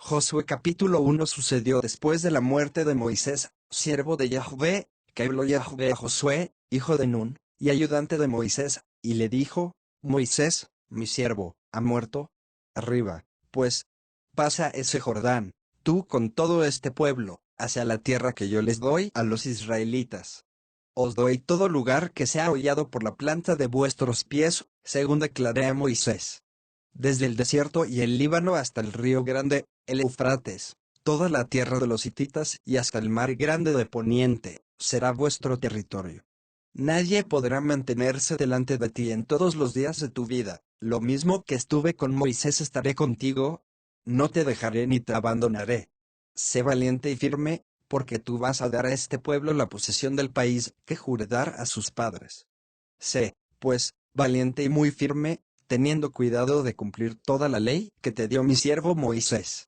Josué capítulo 1. Sucedió después de la muerte de Moisés, siervo de Yahvé, que habló Yahvé a Josué, hijo de Nun, y ayudante de Moisés, y le dijo: Moisés, mi siervo, ha muerto. Arriba, pues, pasa ese Jordán, tú con todo este pueblo, hacia la tierra que yo les doy a los israelitas. Os doy todo lugar que sea hollado por la planta de vuestros pies, según declaré a Moisés. Desde el desierto y el Líbano hasta el río grande, el Eufrates, toda la tierra de los hititas y hasta el mar grande de poniente, será vuestro territorio. Nadie podrá mantenerse delante de ti en todos los días de tu vida, lo mismo que estuve con Moisés estaré contigo, no te dejaré ni te abandonaré. Sé valiente y firme, porque tú vas a dar a este pueblo la posesión del país que juré dar a sus padres. Sé, pues, valiente y muy firme, teniendo cuidado de cumplir toda la ley que te dio mi siervo Moisés.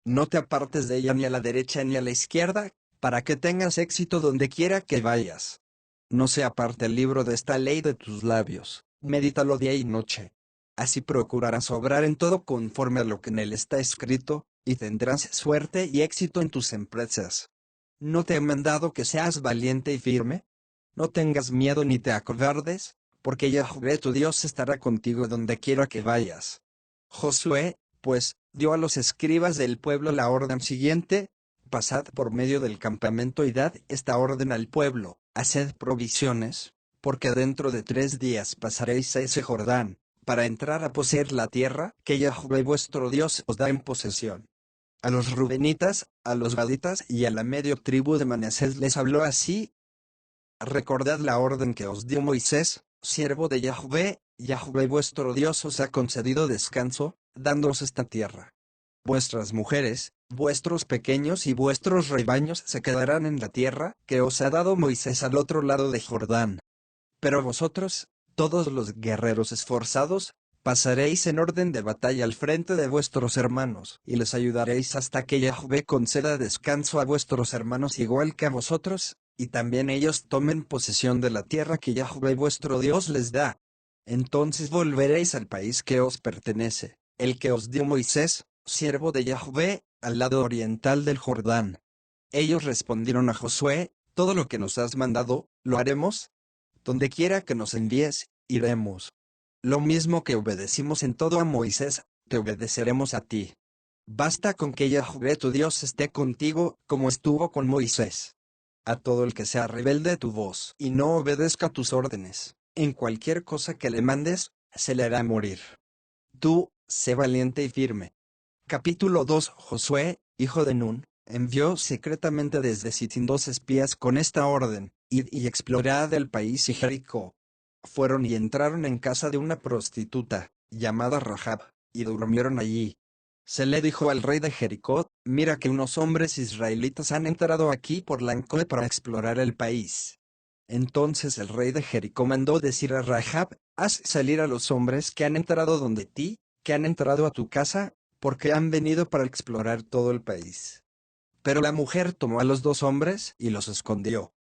No te apartes de ella ni a la derecha ni a la izquierda, para que tengas éxito donde quiera que vayas. No se aparte el libro de esta ley de tus labios, medítalo día y noche. Así procurarás obrar en todo conforme a lo que en él está escrito, y tendrás suerte y éxito en tus empresas. ¿No te he mandado que seas valiente y firme? No tengas miedo ni te acobardes, porque Yahvé tu Dios estará contigo donde quiera que vayas. Josué, pues, dio a los escribas del pueblo la orden siguiente: pasad por medio del campamento y dad esta orden al pueblo: haced provisiones, porque dentro de 3 días pasaréis a ese Jordán, para entrar a poseer la tierra que Yahvé vuestro Dios os da en posesión. A los rubenitas, a los gaditas y a la medio tribu de Manasés les habló así: recordad la orden que os dio Moisés, siervo de Yahvé. Yahvé vuestro Dios os ha concedido descanso, dándoos esta tierra. Vuestras mujeres, vuestros pequeños y vuestros rebaños se quedarán en la tierra que os ha dado Moisés al otro lado de Jordán. Pero vosotros, todos los guerreros esforzados, pasaréis en orden de batalla al frente de vuestros hermanos, y les ayudaréis hasta que Yahvé conceda descanso a vuestros hermanos igual que a vosotros, y también ellos tomen posesión de la tierra que Yahvé vuestro Dios les da. Entonces volveréis al país que os pertenece, el que os dio Moisés, siervo de Yahvé, al lado oriental del Jordán. Ellos respondieron a Josué: todo lo que nos has mandado, lo haremos. Donde quiera que nos envíes, iremos. Lo mismo que obedecimos en todo a Moisés, te obedeceremos a ti. Basta con que Yahvé tu Dios esté contigo, como estuvo con Moisés. A todo el que sea rebelde tu voz y no obedezca tus órdenes, en cualquier cosa que le mandes, se le hará morir. Tú, sé valiente y firme. Capítulo 2. Josué, hijo de Nun, envió secretamente desde Sitín 2 espías con esta orden: id y explorad el país y Jericó. Fueron y entraron en casa de una prostituta, llamada Rahab, y durmieron allí. Se le dijo al rey de Jericó: mira que unos hombres israelitas han entrado aquí por la noche para explorar el país. Entonces el rey de Jericó mandó decir a Rahab: haz salir a los hombres que han entrado donde ti, que han entrado a tu casa, porque han venido para explorar todo el país. Pero la mujer tomó a los 2 hombres y los escondió.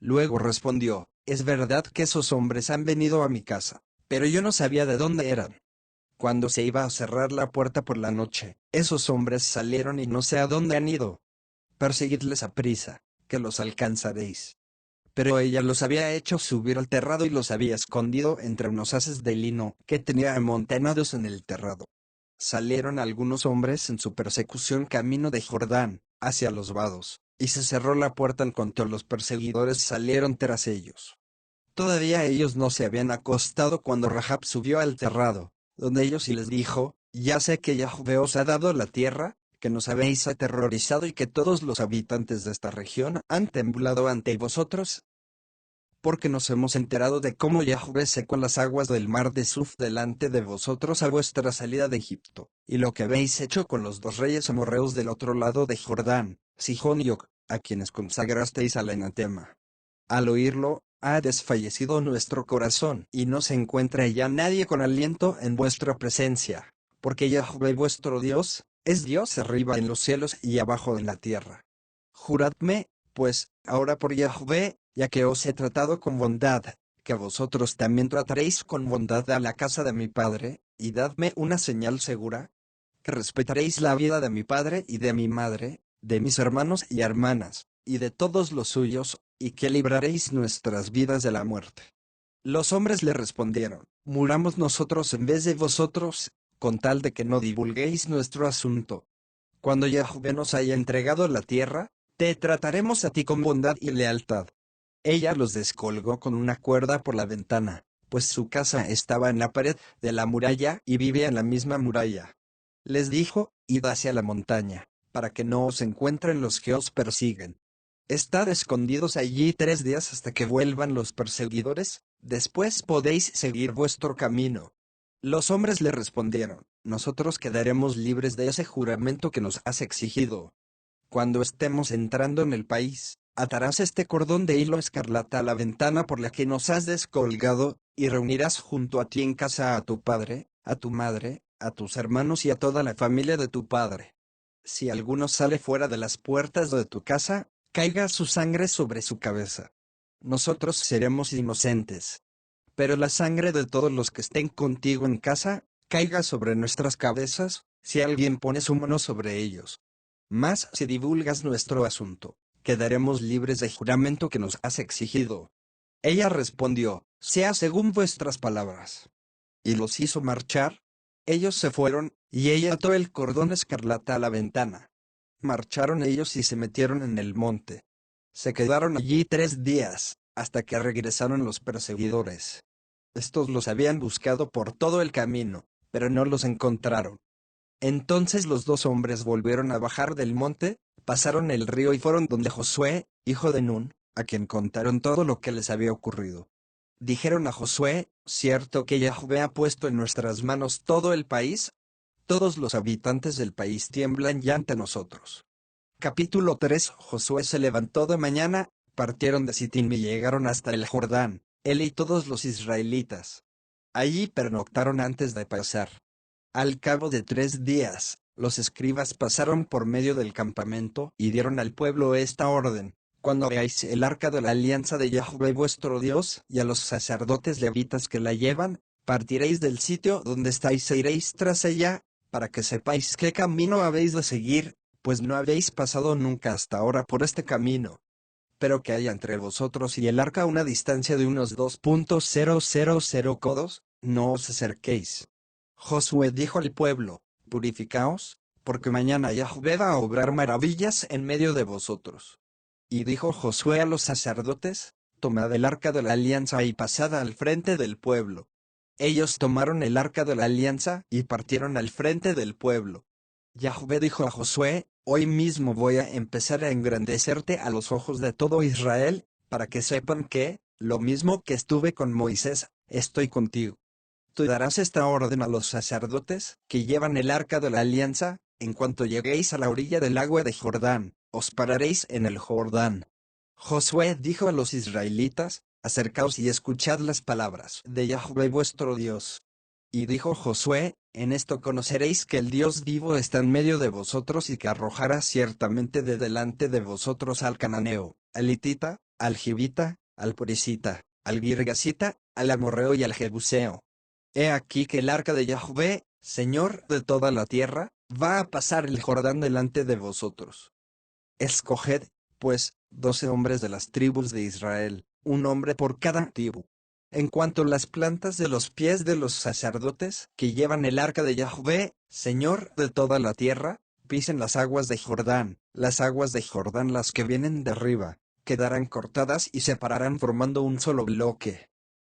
Luego respondió: es verdad que esos hombres han venido a mi casa, pero yo no sabía de dónde eran. Cuando se iba a cerrar la puerta por la noche, esos hombres salieron y no sé a dónde han ido. Perseguidles a prisa, que los alcanzaréis. Pero ella los había hecho subir al terrado y los había escondido entre unos haces de lino que tenía amontonados en el terrado. Salieron algunos hombres en su persecución camino de Jordán, hacia los vados, y se cerró la puerta en cuanto los perseguidores salieron tras ellos. Todavía ellos no se habían acostado cuando Rahab subió al terrado, donde ellos y les dijo: ya sé que Yahvé os ha dado la tierra, que nos habéis aterrorizado y que todos los habitantes de esta región han temblado ante vosotros, porque nos hemos enterado de cómo Yahvé secó las aguas del mar de Suf delante de vosotros a vuestra salida de Egipto, y lo que habéis hecho con los 2 reyes amorreos del otro lado de Jordán, Sihón y Og, a quienes consagrasteis al anatema. Al oírlo, ha desfallecido nuestro corazón, y no se encuentra ya nadie con aliento en vuestra presencia, porque Yahvé vuestro Dios, es Dios arriba en los cielos y abajo en la tierra. Juradme, pues, ahora por Yahvé, ya que os he tratado con bondad, que vosotros también trataréis con bondad a la casa de mi padre, y dadme una señal segura. que respetaréis la vida de mi padre y de mi madre, de mis hermanos y hermanas, y de todos los suyos, y que libraréis nuestras vidas de la muerte. Los hombres le respondieron, muramos nosotros en vez de vosotros, con tal de que no divulguéis nuestro asunto. Cuando Yahvé nos haya entregado la tierra, te trataremos a ti con bondad y lealtad. Ella los descolgó con una cuerda por la ventana, pues su casa estaba en la pared de la muralla y vivía en la misma muralla. Les dijo, id hacia la montaña, para que no os encuentren los que os persiguen. Estad escondidos allí 3 días hasta que vuelvan los perseguidores, después podéis seguir vuestro camino. Los hombres le respondieron, nosotros quedaremos libres de ese juramento que nos has exigido. Cuando estemos entrando en el país, atarás este cordón de hilo escarlata a la ventana por la que nos has descolgado, y reunirás junto a ti en casa a tu padre, a tu madre, a tus hermanos y a toda la familia de tu padre. Si alguno sale fuera de las puertas de tu casa, caiga su sangre sobre su cabeza. Nosotros seremos inocentes. Pero la sangre de todos los que estén contigo en casa, caiga sobre nuestras cabezas, si alguien pone su mano sobre ellos. Mas si divulgas nuestro asunto, quedaremos libres del juramento que nos has exigido. Ella respondió, sea según vuestras palabras. Y los hizo marchar. Ellos se fueron, y ella ató el cordón escarlata a la ventana. Marcharon ellos y se metieron en el monte. Se quedaron allí 3 días, hasta que regresaron los perseguidores. Estos los habían buscado por todo el camino, pero no los encontraron. Entonces los dos hombres volvieron a bajar del monte, pasaron el río y fueron donde Josué, hijo de Nun, a quien contaron todo lo que les había ocurrido. Dijeron a Josué, ¿cierto que Yahvé ha puesto en nuestras manos todo el país? Todos los habitantes del país tiemblan ya ante nosotros. Capítulo 3. Josué se levantó de mañana, partieron de Sittim y llegaron hasta el Jordán, él y todos los israelitas. Allí pernoctaron antes de pasar. Al cabo de 3 días, los escribas pasaron por medio del campamento y dieron al pueblo esta orden: cuando veáis el arca de la alianza de Yahvé vuestro Dios y a los sacerdotes levitas que la llevan, partiréis del sitio donde estáis e iréis tras ella, para que sepáis qué camino habéis de seguir, pues no habéis pasado nunca hasta ahora por este camino. Pero que haya entre vosotros y el arca una distancia de unos 2,000 codos, no os acerquéis. Josué dijo al pueblo, purificaos, porque mañana Yahvé va a obrar maravillas en medio de vosotros. Y dijo Josué a los sacerdotes, tomad el arca de la alianza y pasad al frente del pueblo. Ellos tomaron el arca de la alianza y partieron al frente del pueblo. Yahvé dijo a Josué, hoy mismo voy a empezar a engrandecerte a los ojos de todo Israel, para que sepan que, lo mismo que estuve con Moisés, estoy contigo. Tú darás esta orden a los sacerdotes, que llevan el arca de la alianza, en cuanto lleguéis a la orilla del agua de Jordán, os pararéis en el Jordán. Josué dijo a los israelitas, acercaos y escuchad las palabras de Yahvé vuestro Dios. Y dijo Josué, en esto conoceréis que el Dios vivo está en medio de vosotros y que arrojará ciertamente de delante de vosotros al cananeo, al hitita, al jibita, al perizita, al girgasita, al amorreo y al jebuseo. He aquí que el arca de Yahvé, Señor de toda la tierra, va a pasar el Jordán delante de vosotros. Escoged, pues, 12 hombres de las tribus de Israel, un hombre por cada tribu. En cuanto a las plantas de los pies de los sacerdotes que llevan el arca de Yahvé, Señor de toda la tierra, pisen las aguas de Jordán, las aguas de Jordán las que vienen de arriba, quedarán cortadas y se pararán formando un solo bloque.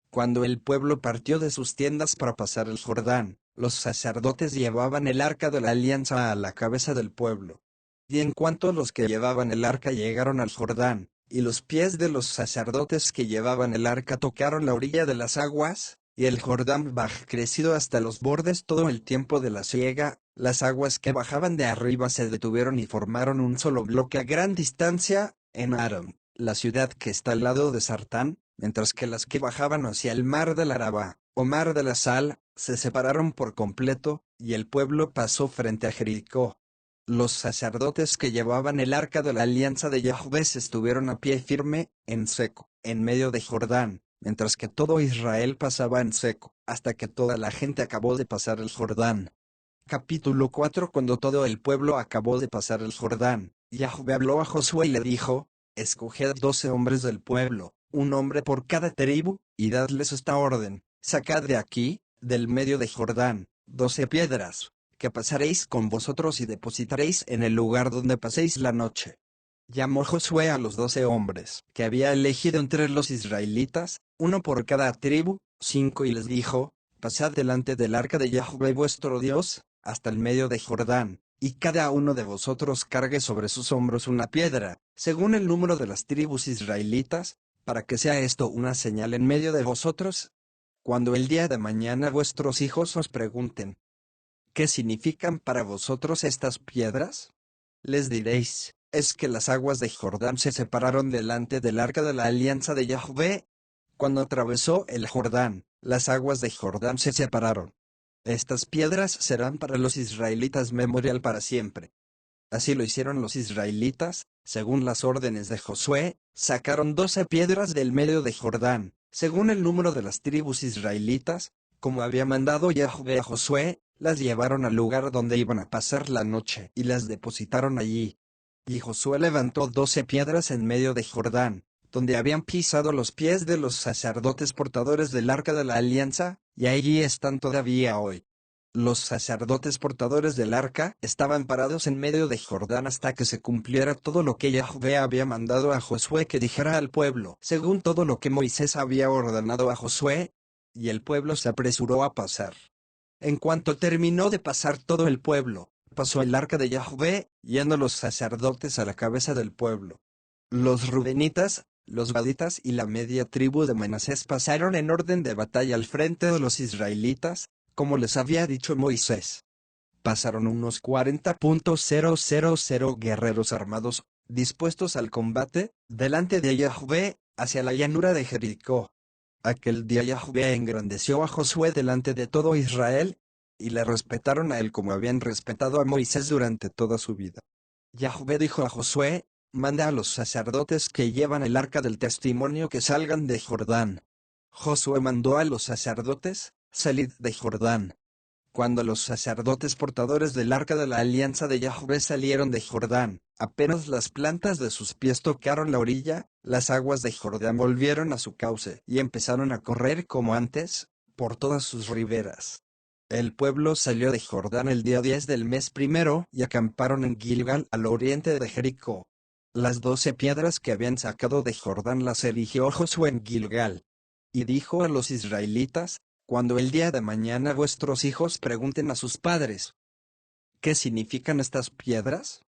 Cuando el pueblo partió de sus tiendas para pasar el Jordán, los sacerdotes llevaban el arca de la alianza a la cabeza del pueblo. Y en cuanto los que llevaban el arca llegaron al Jordán, y los pies de los sacerdotes que llevaban el arca tocaron la orilla de las aguas, y el Jordán bajó crecido hasta los bordes todo el tiempo de la siega, las aguas que bajaban de arriba se detuvieron y formaron un solo bloque a gran distancia, en Aram, la ciudad que está al lado de Sartán, mientras que las que bajaban hacia el mar del Araba, o mar de la Sal, se separaron por completo, y el pueblo pasó frente a Jericó. Los sacerdotes que llevaban el arca de la alianza de Yahvé estuvieron a pie firme, en seco, en medio de Jordán, mientras que todo Israel pasaba en seco, hasta que toda la gente acabó de pasar el Jordán. Capítulo 4. Cuando todo el pueblo acabó de pasar el Jordán, Yahvé habló a Josué y le dijo: Escoged 12 hombres del pueblo, un hombre por cada tribu, y dadles esta orden: sacad de aquí, del medio de Jordán, 12 piedras, que pasaréis con vosotros y depositaréis en el lugar donde paséis la noche. Llamó Josué a los 12 hombres que había elegido entre los israelitas, uno por cada tribu, 5, y les dijo: Pasad delante del arca de Yahvé vuestro Dios, hasta el medio de Jordán, y cada uno de vosotros cargue sobre sus hombros una piedra, según el número de las tribus israelitas, para que sea esto una señal en medio de vosotros. Cuando el día de mañana vuestros hijos os pregunten: ¿qué significan para vosotros estas piedras? Les diréis: es que las aguas de Jordán se separaron delante del arca de la alianza de Yahvé. Cuando atravesó el Jordán, las aguas de Jordán se separaron. Estas piedras serán para los israelitas memorial para siempre. Así lo hicieron los israelitas, según las órdenes de Josué, sacaron 12 piedras del medio de Jordán, según el número de las tribus israelitas, como había mandado Yahvé a Josué, las llevaron al lugar donde iban a pasar la noche y las depositaron allí. Y Josué levantó 12 piedras en medio de Jordán, donde habían pisado los pies de los sacerdotes portadores del arca de la alianza, y allí están todavía hoy. Los sacerdotes portadores del arca estaban parados en medio de Jordán hasta que se cumpliera todo lo que Yahvé había mandado a Josué que dijera al pueblo, según todo lo que Moisés había ordenado a Josué, y el pueblo se apresuró a pasar. En cuanto terminó de pasar todo el pueblo, pasó el arca de Yahvé, yendo los sacerdotes a la cabeza del pueblo. Los rubenitas, los gaditas y la media tribu de Manasés pasaron en orden de batalla al frente de los israelitas, como les había dicho Moisés. Pasaron unos 40.000 guerreros armados, dispuestos al combate, delante de Yahvé, hacia la llanura de Jericó. Aquel día Yahvé engrandeció a Josué delante de todo Israel, y le respetaron a él como habían respetado a Moisés durante toda su vida. Yahvé dijo a Josué: manda a los sacerdotes que llevan el arca del testimonio que salgan de Jordán. Josué mandó a los sacerdotes: salid de Jordán. Cuando los sacerdotes portadores del arca de la alianza de Yahvé salieron de Jordán, apenas las plantas de sus pies tocaron la orilla, las aguas de Jordán volvieron a su cauce y empezaron a correr como antes, por todas sus riberas. El pueblo salió de Jordán el día 10 del mes primero y acamparon en Gilgal al oriente de Jericó. Las 12 piedras que habían sacado de Jordán las erigió Josué en Gilgal. Y dijo a los israelitas: cuando el día de mañana vuestros hijos pregunten a sus padres: ¿qué significan estas piedras?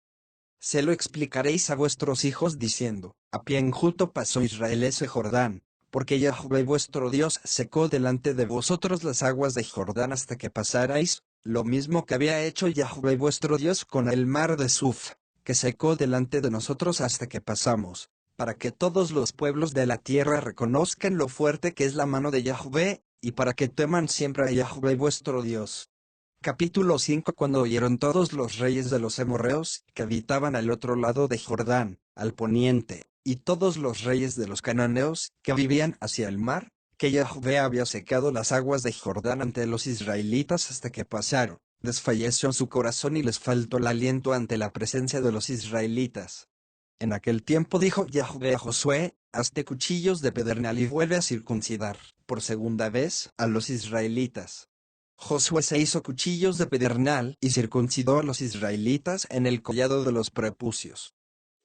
Se lo explicaréis a vuestros hijos diciendo: a pie enjuto pasó Israel ese Jordán, porque Yahvé vuestro Dios secó delante de vosotros las aguas de Jordán hasta que pasarais, lo mismo que había hecho Yahvé vuestro Dios con el mar de Suf, que secó delante de nosotros hasta que pasamos, para que todos los pueblos de la tierra reconozcan lo fuerte que es la mano de Yahvé, y para que teman siempre a Yahvé vuestro Dios. Capítulo 5. Cuando oyeron todos los reyes de los amorreos, que habitaban al otro lado de Jordán, al poniente, y todos los reyes de los cananeos, que vivían hacia el mar, que Yahvé había secado las aguas de Jordán ante los israelitas hasta que pasaron, desfalleció su corazón y les faltó el aliento ante la presencia de los israelitas. En aquel tiempo dijo Yahvé a Josué: hazte cuchillos de pedernal y vuelve a circuncidar, por segunda vez, a los israelitas. Josué se hizo cuchillos de pedernal y circuncidó a los israelitas en el collado de los prepucios.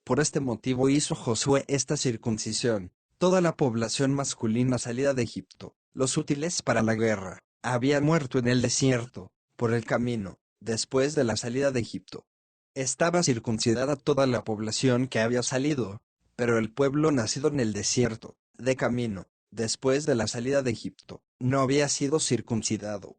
Por este motivo hizo Josué esta circuncisión: toda la población masculina salida de Egipto, los útiles para la guerra, había muerto en el desierto, por el camino, después de la salida de Egipto. Estaba circuncidada toda la población que había salido, pero el pueblo nacido en el desierto, de camino, después de la salida de Egipto, no había sido circuncidado.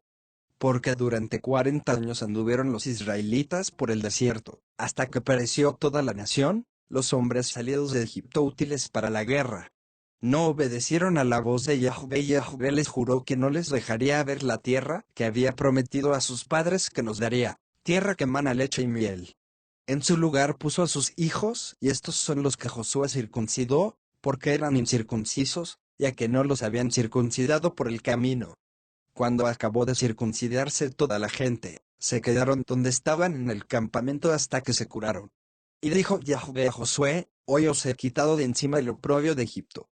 Porque durante 40 años anduvieron los israelitas por el desierto, hasta que pereció toda la nación, los hombres salidos de Egipto útiles para la guerra. No obedecieron a la voz de Yahvé y Yahvé les juró que no les dejaría ver la tierra que había prometido a sus padres que nos daría, tierra que mana leche y miel. En su lugar puso a sus hijos, y estos son los que Josué circuncidó, porque eran incircuncisos, ya que no los habían circuncidado por el camino. Cuando acabó de circuncidarse toda la gente, Se quedaron donde estaban en el campamento hasta que se curaron. Y dijo Yahvé a Josué: hoy os he quitado de encima el oprobio de Egipto.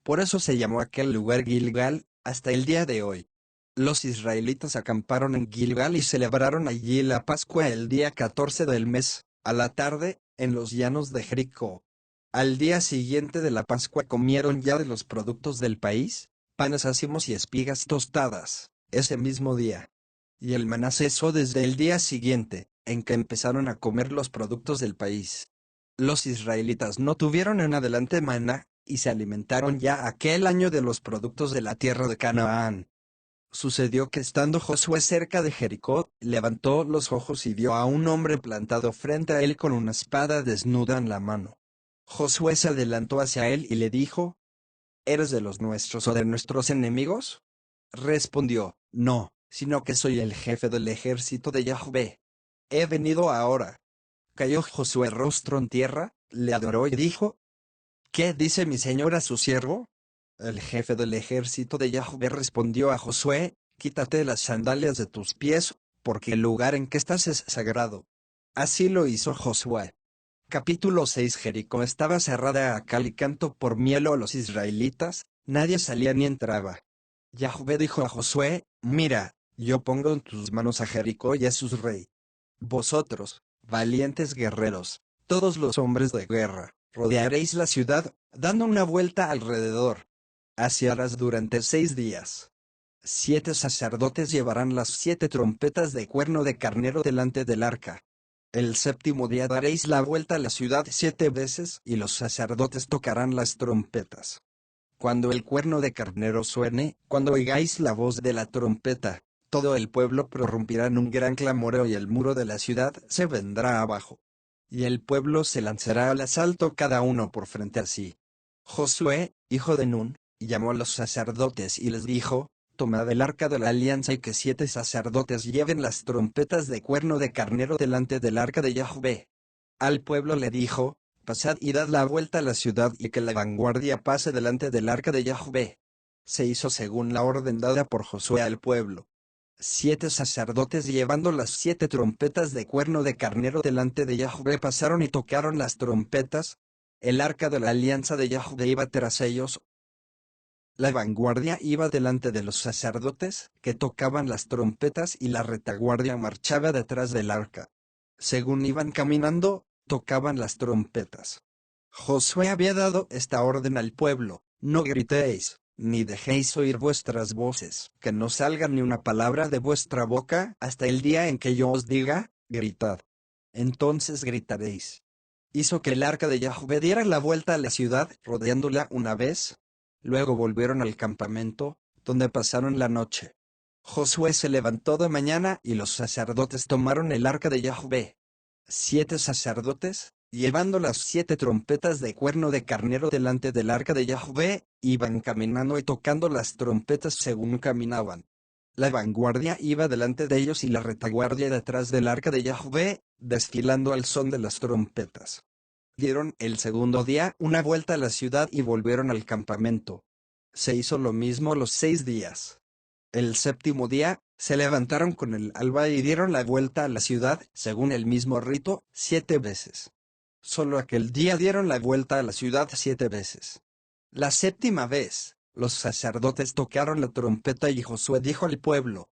Por eso se llamó aquel lugar Gilgal, hasta el día de hoy. Los israelitas acamparon en Gilgal y celebraron allí la Pascua el día 14 del mes, a la tarde, en los llanos de Jericó. Al día siguiente de la Pascua comieron ya de los productos del país, panes ácimos y espigas tostadas, ese mismo día. Y el maná cesó desde el día siguiente, en que empezaron a comer los productos del país. Los israelitas no tuvieron en adelante maná, y se alimentaron ya aquel año de los productos de la tierra de Canaán. Sucedió que estando Josué cerca de Jericó, levantó los ojos y vio a un hombre plantado frente a él con una espada desnuda en la mano. Josué se adelantó hacia él y le dijo: ¿eres de los nuestros o de nuestros enemigos? Respondió: no, sino que soy el jefe del ejército de Yahvé. He venido ahora. Cayó Josué rostro en tierra, le adoró y dijo: ¿qué dice mi señor a su siervo? El jefe del ejército de Yahvé respondió a Josué: quítate las sandalias de tus pies, porque el lugar en que estás es sagrado. Así lo hizo Josué. Capítulo 6. Jericó estaba cerrada a cal y canto por miedo a los israelitas, nadie salía ni entraba. Yahvé dijo a Josué: mira, yo pongo en tus manos a Jericó y a su rey. Vosotros, valientes guerreros, todos los hombres de guerra, rodearéis la ciudad, dando una vuelta alrededor. Así harás durante 6 días. 7 sacerdotes llevarán las 7 trompetas de cuerno de carnero delante del arca. El séptimo día daréis la vuelta a la ciudad 7 veces y los sacerdotes tocarán las trompetas. Cuando el cuerno de carnero suene, cuando oigáis la voz de la trompeta, todo el pueblo prorrumpirá en un gran clamoreo y el muro de la ciudad se vendrá abajo. Y el pueblo se lanzará al asalto cada uno por frente a sí. Josué, hijo de Nun, llamó a los sacerdotes y les dijo: tomad el arca de la alianza y que 7 sacerdotes lleven las trompetas de cuerno de carnero delante del arca de Yahvé. Al pueblo le dijo: pasad y dad la vuelta a la ciudad y que la vanguardia pase delante del arca de Yahvé. Se hizo según la orden dada por Josué al pueblo. 7 sacerdotes llevando las 7 trompetas de cuerno de carnero delante de Yahvé pasaron y tocaron las trompetas. El arca de la alianza de Yahvé iba tras ellos. La vanguardia iba delante de los sacerdotes, que tocaban las trompetas, y la retaguardia marchaba detrás del arca. Según iban caminando, tocaban las trompetas. Josué había dado esta orden al pueblo: no gritéis, ni dejéis oír vuestras voces, que no salga ni una palabra de vuestra boca hasta el día en que yo os diga: gritad. Entonces gritaréis. Hizo que el arca de Yahvé diera la vuelta a la ciudad, rodeándola una vez. Luego volvieron al campamento, donde pasaron la noche. Josué se levantó de mañana y los sacerdotes tomaron el arca de Yahvé. 7 sacerdotes, llevando las 7 trompetas de cuerno de carnero delante del arca de Yahvé, iban caminando y tocando las trompetas según caminaban. La vanguardia iba delante de ellos y la retaguardia detrás del arca de Yahvé, desfilando al son de las trompetas. Dieron el segundo día una vuelta a la ciudad y volvieron al campamento. Se hizo lo mismo los 6 días. El séptimo día, se levantaron con el alba y dieron la vuelta a la ciudad, según el mismo rito, 7 veces. Solo aquel día dieron la vuelta a la ciudad 7 veces. La séptima vez, los sacerdotes tocaron la trompeta y Josué dijo al pueblo: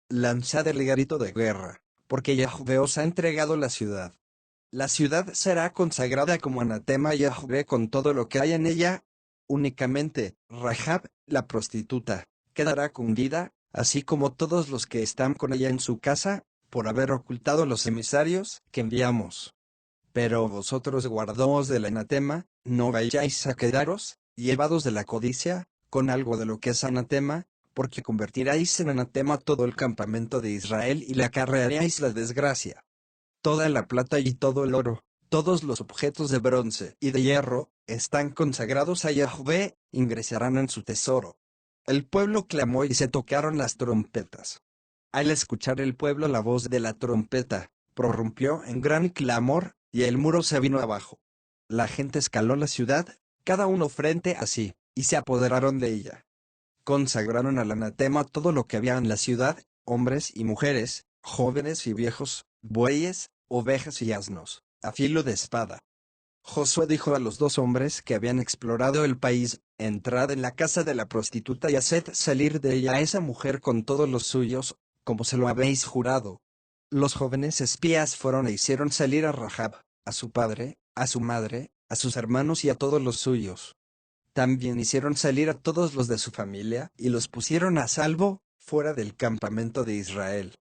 lanzad el grito de guerra, porque Yahvé os ha entregado la ciudad. La ciudad será consagrada como anatema a Yahvé con todo lo que hay en ella. Únicamente, Rahab, la prostituta, quedará con vida, así como todos los que están con ella en su casa, por haber ocultado los emisarios que enviamos. Pero vosotros guardaos del anatema, no vayáis a quedaros, llevados de la codicia, con algo de lo que es anatema, porque convertiráis en anatema todo el campamento de Israel y le acarrearéis la desgracia. Toda la plata y todo el oro, todos los objetos de bronce y de hierro, están consagrados a Yahvé, ingresarán en su tesoro. El pueblo clamó y se tocaron las trompetas. Al escuchar el pueblo la voz de la trompeta, prorrumpió en gran clamor, y el muro se vino abajo. La gente escaló la ciudad, cada uno frente a sí, y se apoderaron de ella. Consagraron al anatema todo lo que había en la ciudad, hombres y mujeres, jóvenes y viejos, bueyes, ovejas y asnos, a filo de espada. Josué dijo a los 2 hombres que habían explorado el país: entrad en la casa de la prostituta y haced salir de ella a esa mujer con todos los suyos, como se lo habéis jurado. Los jóvenes espías fueron e hicieron salir a Rahab, a su padre, a su madre, a sus hermanos y a todos los suyos. También hicieron salir a todos los de su familia y los pusieron a salvo, fuera del campamento de Israel.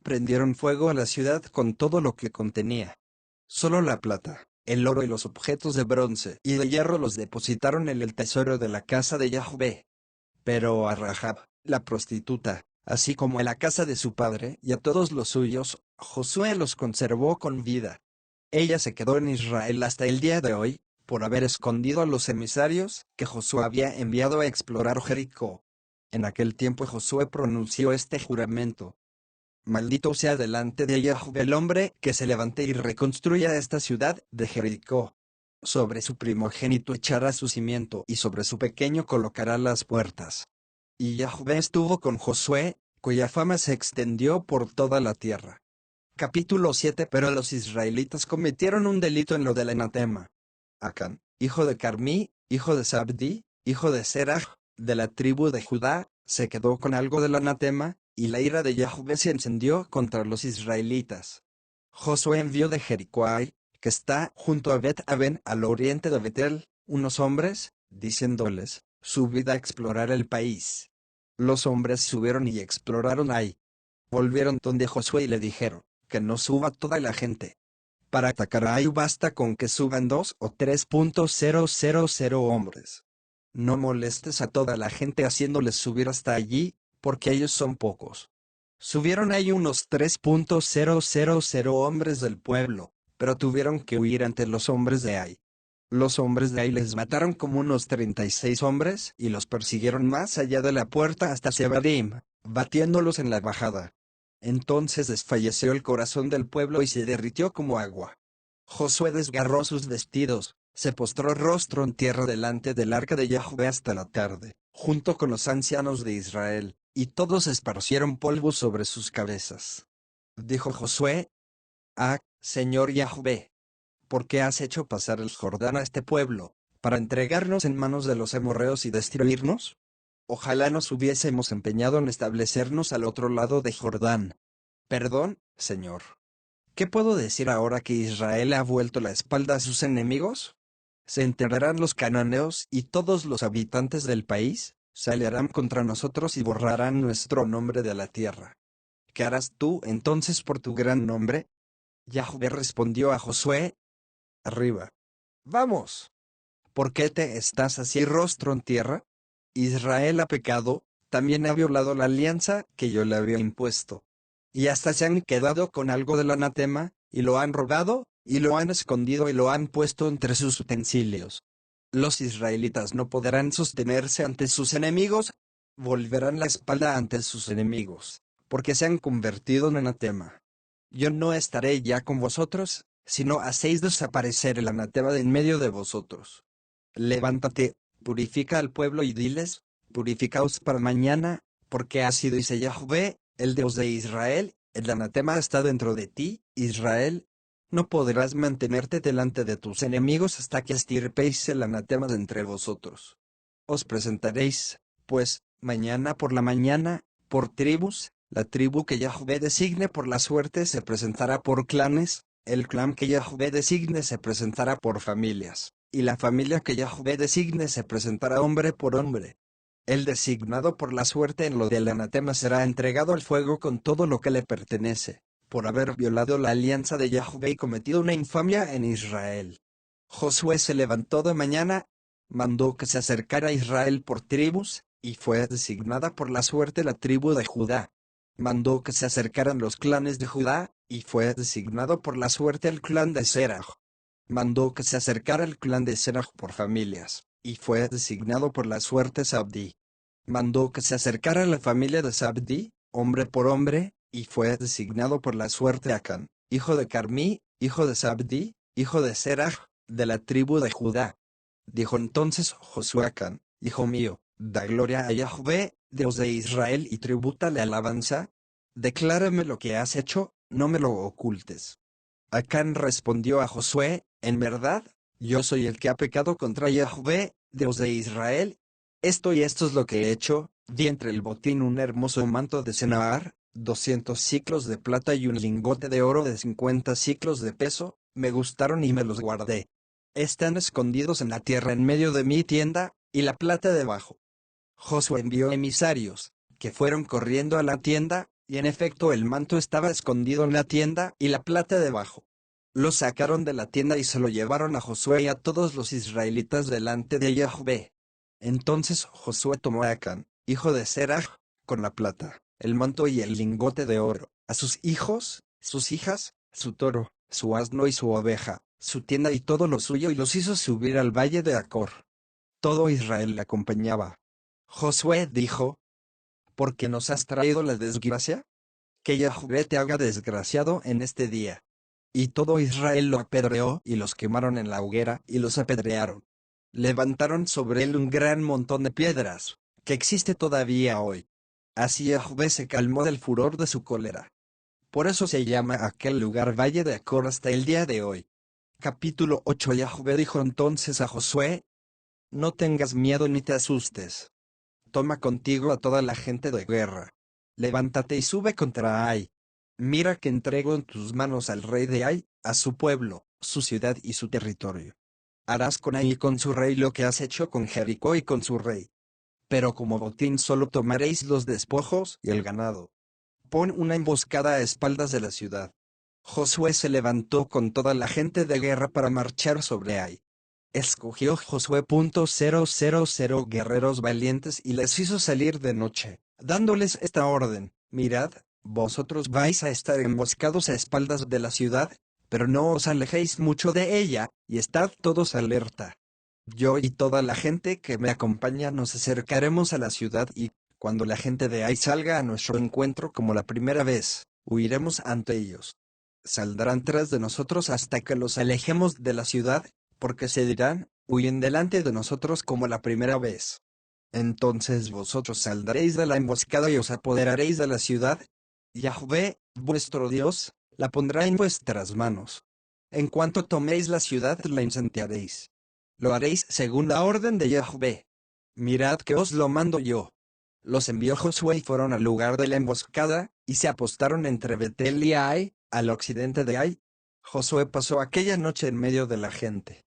Prendieron fuego a la ciudad con todo lo que contenía. Solo la plata, el oro y los objetos de bronce y de hierro los depositaron en el tesoro de la casa de Yahvé. Pero a Rahab, la prostituta, así como a la casa de su padre y a todos los suyos, Josué los conservó con vida. Ella se quedó en Israel hasta el día de hoy, por haber escondido a los emisarios que Josué había enviado a explorar Jericó. En aquel tiempo Josué pronunció este juramento: maldito sea delante de Yahvé el hombre que se levante y reconstruya esta ciudad de Jericó. Sobre su primogénito echará su cimiento y sobre su pequeño colocará las puertas. Y Yahvé estuvo con Josué, cuya fama se extendió por toda la tierra. Capítulo 7. Pero los israelitas cometieron un delito en lo del anatema. Acán, hijo de Carmí, hijo de Sabdi, hijo de Serach, de la tribu de Judá, se quedó con algo del anatema, y la ira de Yahvé se encendió contra los israelitas. Josué envió de Jericó, que está junto a Bet-Aven al oriente de Betel, unos hombres, diciéndoles: subid a explorar el país. Los hombres subieron y exploraron Ai. Volvieron donde Josué y le dijeron: que no suba toda la gente. Para atacar a Ai basta con que suban 2 o 3.000 hombres. No molestes a toda la gente haciéndoles subir hasta allí, porque ellos son pocos. Subieron ahí unos 3.000 hombres del pueblo, pero tuvieron que huir ante los hombres de Ai. Los hombres de Ai les mataron como unos 36 hombres y los persiguieron más allá de la puerta hasta Sebarim, batiéndolos en la bajada. Entonces desfalleció el corazón del pueblo y se derritió como agua. Josué desgarró sus vestidos, se postró rostro en tierra delante del arca de Yahvé hasta la tarde, junto con los ancianos de Israel, y todos esparcieron polvo sobre sus cabezas. Dijo Josué: ah, Señor Yahvé, ¿por qué has hecho pasar el Jordán a este pueblo, para entregarnos en manos de los amorreos y destruirnos? Ojalá nos hubiésemos empeñado en establecernos al otro lado de Jordán. Perdón, Señor. ¿Qué puedo decir ahora que Israel ha vuelto la espalda a sus enemigos? Se enterarán los cananeos y todos los habitantes del país, saldrán contra nosotros y borrarán nuestro nombre de la tierra. ¿Qué harás tú entonces por tu gran nombre? Yahvé respondió a Josué: arriba. Vamos. ¿Por qué te estás así rostro en tierra? Israel ha pecado, también ha violado la alianza que yo le había impuesto. Y hasta se han quedado con algo del anatema, y lo han robado, y lo han escondido y lo han puesto entre sus utensilios. Los israelitas no podrán sostenerse ante sus enemigos, volverán la espalda ante sus enemigos, porque se han convertido en anatema. Yo no estaré ya con vosotros, sino hacéis desaparecer el anatema de en medio de vosotros. Levántate, purifica al pueblo y diles: purificaos para mañana, porque así dice Yahvé, el Dios de Israel: el anatema está dentro de ti, Israel. No podrás mantenerte delante de tus enemigos hasta que extirpéis el anatema de entre vosotros. Os presentaréis, pues, mañana por la mañana, por tribus. La tribu que Yahvé designe por la suerte se presentará por clanes, el clan que Yahvé designe se presentará por familias, y la familia que Yahvé designe se presentará hombre por hombre. El designado por la suerte en lo del anatema será entregado al fuego con todo lo que le pertenece, por haber violado la alianza de Yahvé y cometido una infamia en Israel. Josué se levantó de mañana, mandó que se acercara a Israel por tribus, y fue designada por la suerte la tribu de Judá. Mandó que se acercaran los clanes de Judá, y fue designado por la suerte el clan de Serach. Mandó que se acercara el clan de Serach por familias, y fue designado por la suerte Sabdi. Mandó que se acercara la familia de Sabdi, hombre por hombre, y fue designado por la suerte Acán, hijo de Carmí, hijo de Sabdi, hijo de Serach, de la tribu de Judá. Dijo entonces Josué a Acán: hijo mío, da gloria a Yahvé, Dios de Israel, y tribútale alabanza. declárame lo que has hecho, no me lo ocultes. Acán respondió a Josué, en verdad, yo soy el que ha pecado contra Yahvé, Dios de Israel. Esto y esto es lo que he hecho: di entre el botín un hermoso manto de Senaar, 200 siclos de plata y un lingote de oro de 50 siclos de peso, me gustaron y me los guardé. Están escondidos en la tierra en medio de mi tienda, y la plata debajo. Josué envió emisarios, que fueron corriendo a la tienda, y en efecto el manto estaba escondido en la tienda y la plata debajo. Lo sacaron de la tienda y se lo llevaron a Josué y a todos los israelitas delante de Yahvé. Entonces Josué tomó a Acán, hijo de Seraj, con la plata, el manto y el lingote de oro, a sus hijos, sus hijas, su toro, su asno y su oveja, su tienda y todo lo suyo, y los hizo subir al valle de Acor. Todo Israel le acompañaba. Josué dijo: ¿por qué nos has traído la desgracia? Que Yahvé te haga desgraciado en este día. Y todo Israel lo apedreó, y los quemaron en la hoguera, y los apedrearon. Levantaron sobre él un gran montón de piedras, que existe todavía hoy. Así Yahvé se calmó del furor de su cólera. Por eso se llama aquel lugar Valle de Acor hasta el día de hoy. Capítulo 8. Yahvé dijo entonces a Josué: no tengas miedo ni te asustes. Toma contigo a toda la gente de guerra. Levántate y sube contra Ai. Mira que entrego en tus manos al rey de Ai, a su pueblo, su ciudad y su territorio. Harás con Ai y con su rey lo que has hecho con Jericó y con su rey. Pero como botín solo tomaréis los despojos y el ganado. Pon una emboscada a espaldas de la ciudad. Josué se levantó con toda la gente de guerra para marchar sobre Ai. Escogió Josué .000 guerreros valientes y les hizo salir de noche, dándoles esta orden: mirad, vosotros vais a estar emboscados a espaldas de la ciudad, pero no os alejéis mucho de ella, y estad todos alerta. Yo y toda la gente que me acompaña nos acercaremos a la ciudad y, cuando la gente de ahí salga a nuestro encuentro como la primera vez, huiremos ante ellos. Saldrán tras de nosotros hasta que los alejemos de la ciudad, porque se dirán: huyen delante de nosotros como la primera vez. Entonces vosotros saldréis de la emboscada y os apoderaréis de la ciudad. Yahvé, vuestro Dios, la pondrá en vuestras manos. En cuanto toméis la ciudad, la incendiaréis. Lo haréis según la orden de Yahvé. Mirad que os lo mando yo. Los envió Josué y fueron al lugar de la emboscada, y se apostaron entre Betel y Ai, al occidente de Ai. Josué pasó aquella noche en medio de la gente.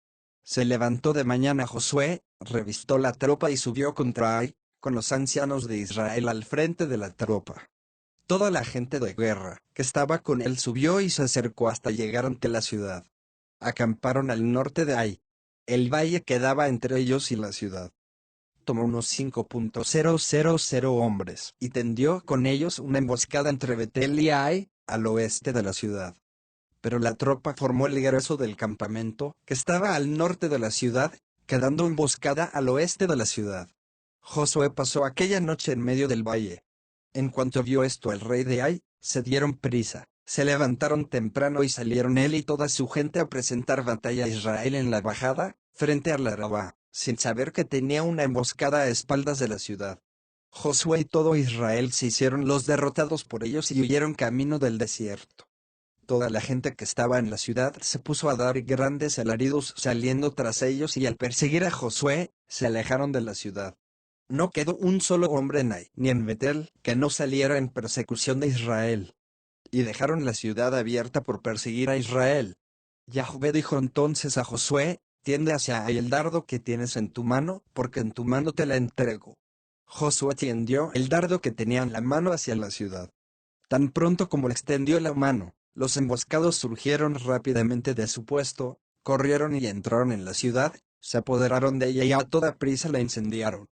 Se levantó de mañana Josué, revistó la tropa y subió contra Ai, con los ancianos de Israel al frente de la tropa. Toda la gente de guerra que estaba con él subió y se acercó hasta llegar ante la ciudad. Acamparon al norte de Ai. El valle quedaba entre ellos y la ciudad. Tomó unos 5.000 hombres y tendió con ellos una emboscada entre Betel y Ai, al oeste de la ciudad. Pero la tropa formó el grueso del campamento, que estaba al norte de la ciudad, quedando emboscada al oeste de la ciudad. Josué pasó aquella noche en medio del valle. En cuanto vio esto el rey de Ai, se dieron prisa, se levantaron temprano y salieron él y toda su gente a presentar batalla a Israel en la bajada, frente a la Arabá, sin saber que tenía una emboscada a espaldas de la ciudad. Josué y todo Israel se hicieron los derrotados por ellos y huyeron camino del desierto. Toda la gente que estaba en la ciudad se puso a dar grandes alaridos saliendo tras ellos, y al perseguir a Josué, se alejaron de la ciudad. No quedó un solo hombre en Ai, ni en Betel, que no saliera en persecución de Israel. Y dejaron la ciudad abierta por perseguir a Israel. Yahvé dijo entonces a Josué: tiende hacia Ai el dardo que tienes en tu mano, porque en tu mano te la entrego. Josué tendió el dardo que tenía en la mano hacia la ciudad. Tan pronto como le extendió la mano, los emboscados surgieron rápidamente de su puesto, corrieron y entraron en la ciudad, se apoderaron de ella y a toda prisa la incendiaron.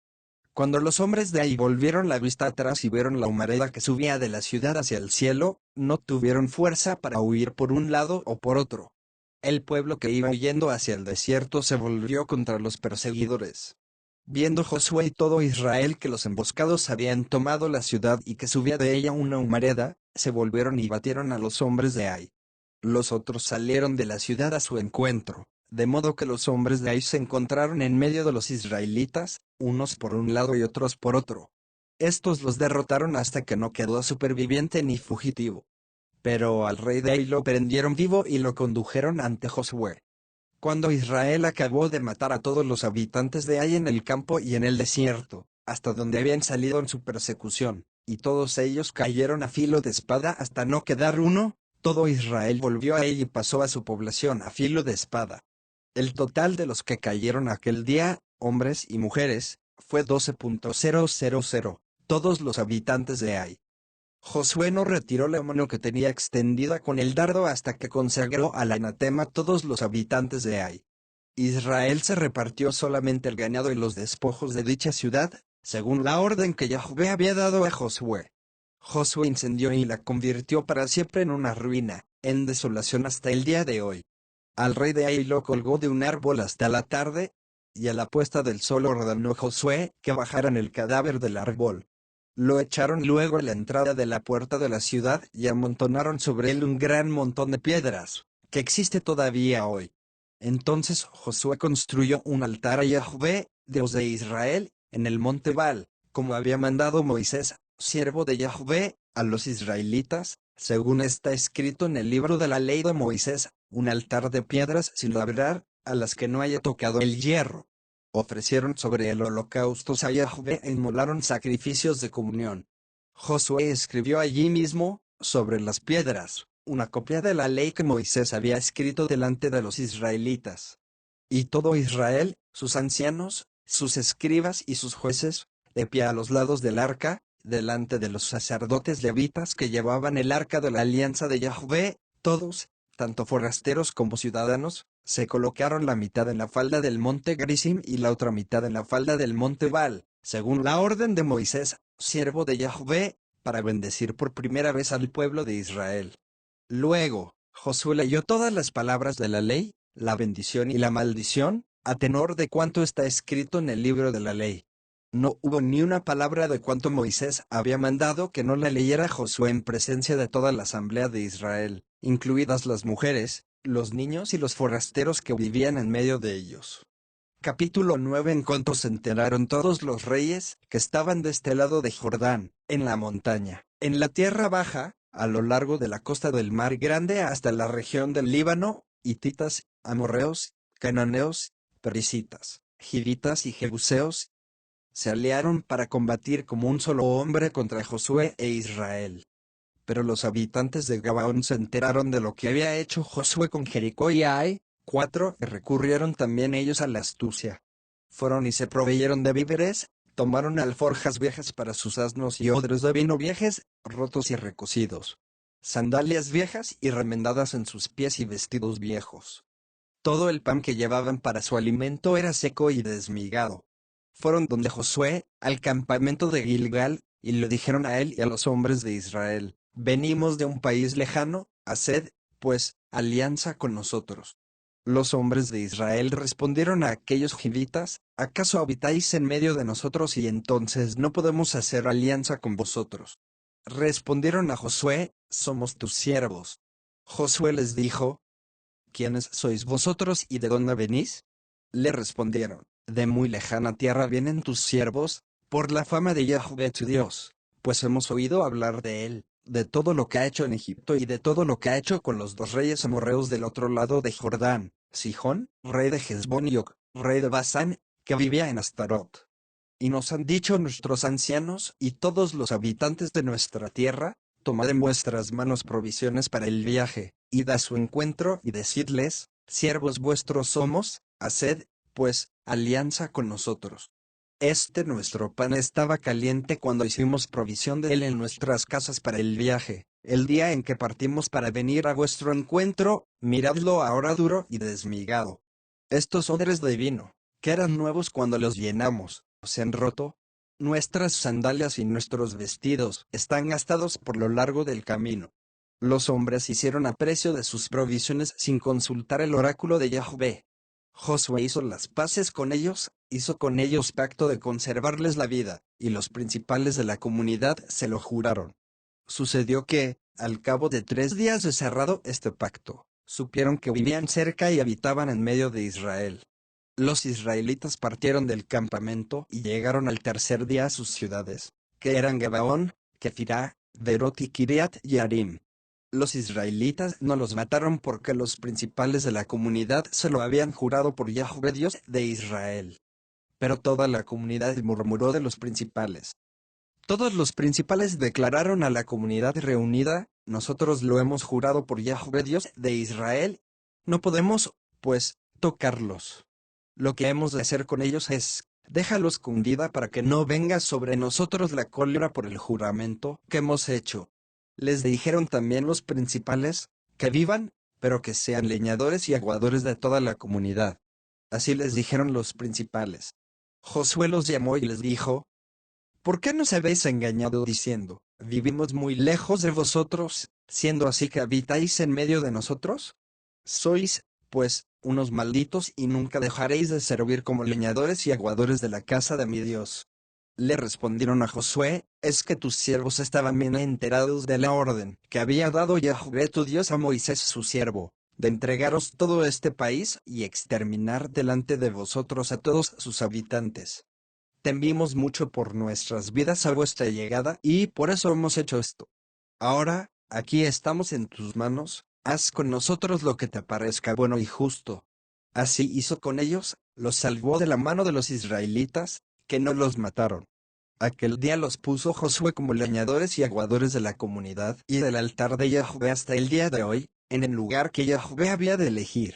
Cuando los hombres de ahí volvieron la vista atrás y vieron la humareda que subía de la ciudad hacia el cielo, no tuvieron fuerza para huir por un lado o por otro. El pueblo que iba huyendo hacia el desierto se volvió contra los perseguidores. Viendo Josué y todo Israel que los emboscados habían tomado la ciudad y que subía de ella una humareda, se volvieron y batieron a los hombres de Ai. Los otros salieron de la ciudad a su encuentro, de modo que los hombres de Ai se encontraron en medio de los israelitas, unos por un lado y otros por otro. Estos los derrotaron hasta que no quedó superviviente ni fugitivo. Pero al rey de Ai lo prendieron vivo y lo condujeron ante Josué. Cuando Israel acabó de matar a todos los habitantes de Ai en el campo y en el desierto, hasta donde habían salido en su persecución, y todos ellos cayeron a filo de espada hasta no quedar uno, todo Israel volvió a Ai y pasó a su población a filo de espada. El total de los que cayeron aquel día, hombres y mujeres, fue 12.000, todos los habitantes de Ai. Josué no retiró la mano que tenía extendida con el dardo hasta que consagró al anatema todos los habitantes de Ai. Israel se repartió solamente el ganado y los despojos de dicha ciudad, según la orden que Yahvé había dado a Josué. Josué incendió y la convirtió para siempre en una ruina, en desolación hasta el día de hoy. Al rey de Ai lo colgó de un árbol hasta la tarde, y a la puesta del sol ordenó Josué que bajaran el cadáver del árbol. Lo echaron luego a la entrada de la puerta de la ciudad y amontonaron sobre él un gran montón de piedras, que existe todavía hoy. Entonces Josué construyó un altar a Yahvé, Dios de Israel, en el monte Baal, como había mandado Moisés, siervo de Yahvé, a los israelitas, según está escrito en el libro de la ley de Moisés, un altar de piedras sin labrar, a las que no haya tocado el hierro. Ofrecieron sobre el holocausto a Yahvé e inmolaron sacrificios de comunión. Josué escribió allí mismo, sobre las piedras, una copia de la ley que Moisés había escrito delante de los israelitas. Y todo Israel, sus ancianos, sus escribas y sus jueces, de pie a los lados del arca, delante de los sacerdotes levitas que llevaban el arca de la alianza de Yahvé, todos, tanto forasteros como ciudadanos, se colocaron la mitad en la falda del monte Gerizim y la otra mitad en la falda del monte Baal, según la orden de Moisés, siervo de Yahvé, para bendecir por primera vez al pueblo de Israel. Luego, Josué leyó todas las palabras de la ley, la bendición y la maldición, a tenor de cuanto está escrito en el libro de la ley. No hubo ni una palabra de cuanto Moisés había mandado que no la leyera Josué en presencia de toda la asamblea de Israel, incluidas las mujeres, los niños y los forasteros que vivían en medio de ellos. Capítulo 9. En cuanto se enteraron todos los reyes que estaban de este lado de Jordán, en la montaña, en la tierra baja, a lo largo de la costa del mar Grande hasta la región del Líbano, hititas, amorreos, cananeos, perisitas, givitas y jebuseos, se aliaron para combatir como un solo hombre contra Josué e Israel. Pero los habitantes de Gabaón se enteraron de lo que había hecho Josué con Jericó y Ai, 4, y recurrieron también ellos a la astucia. Fueron y se proveyeron de víveres, tomaron alforjas viejas para sus asnos y odres de vino viejes, rotos y recocidos, sandalias viejas y remendadas en sus pies y vestidos viejos. Todo el pan que llevaban para su alimento era seco y desmigado. Fueron donde Josué, al campamento de Gilgal, y le dijeron a él y a los hombres de Israel: venimos de un país lejano, haced, pues, alianza con nosotros. Los hombres de Israel respondieron a aquellos givitas: ¿acaso habitáis en medio de nosotros y entonces no podemos hacer alianza con vosotros? Respondieron a Josué: somos tus siervos. Josué les dijo: ¿quiénes sois vosotros y de dónde venís? Le respondieron: de muy lejana tierra vienen tus siervos, por la fama de Yahvé tu Dios, pues hemos oído hablar de él, de todo lo que ha hecho en Egipto y de todo lo que ha hecho con los dos reyes amorreos del otro lado de Jordán, Sihón, rey de Hesbón y Og, rey de Basán, que vivía en Astarot. Y nos han dicho nuestros ancianos y todos los habitantes de nuestra tierra: tomad en vuestras manos provisiones para el viaje, id a su encuentro y decidles: siervos vuestros somos, haced, pues, alianza con nosotros. Este nuestro pan estaba caliente cuando hicimos provisión de él en nuestras casas para el viaje. El día en que partimos para venir a vuestro encuentro, miradlo ahora duro y desmigado. Estos odres de vino, que eran nuevos cuando los llenamos, se han roto. Nuestras sandalias y nuestros vestidos están gastados por lo largo del camino. Los hombres hicieron aprecio de sus provisiones sin consultar el oráculo de Yahvé. Josué hizo las paces con ellos, hizo con ellos pacto de conservarles la vida, y los principales de la comunidad se lo juraron. Sucedió que, al cabo de 3 días de cerrado este pacto, supieron que vivían cerca y habitaban en medio de Israel. Los israelitas partieron del campamento y llegaron al tercer día a sus ciudades, que eran Gabaón, Kefirá, Berot y Kiriat Yarim. Los israelitas no los mataron porque los principales de la comunidad se lo habían jurado por Yahvé Dios de Israel. Pero toda la comunidad murmuró de los principales. Todos los principales declararon a la comunidad reunida: nosotros lo hemos jurado por Yahvé Dios de Israel. No podemos, pues, tocarlos. Lo que hemos de hacer con ellos es: déjalos con vida para que no venga sobre nosotros la cólera por el juramento que hemos hecho. Les dijeron también los principales: que vivan, pero que sean leñadores y aguadores de toda la comunidad. Así les dijeron los principales. Josué los llamó y les dijo: ¿por qué nos habéis engañado diciendo: vivimos muy lejos de vosotros, siendo así que habitáis en medio de nosotros? Sois, pues, unos malditos y nunca dejaréis de servir como leñadores y aguadores de la casa de mi Dios. Le respondieron a Josué: es que tus siervos estaban bien enterados de la orden que había dado Yahvé tu Dios a Moisés su siervo, de entregaros todo este país y exterminar delante de vosotros a todos sus habitantes. Temimos mucho por nuestras vidas a vuestra llegada y por eso hemos hecho esto. Ahora, aquí estamos en tus manos, haz con nosotros lo que te parezca bueno y justo. Así hizo con ellos, los salvó de la mano de los israelitas, que no los mataron. Aquel día los puso Josué como leñadores y aguadores de la comunidad y del altar de Yahvé hasta el día de hoy, en el lugar que Yahvé había de elegir.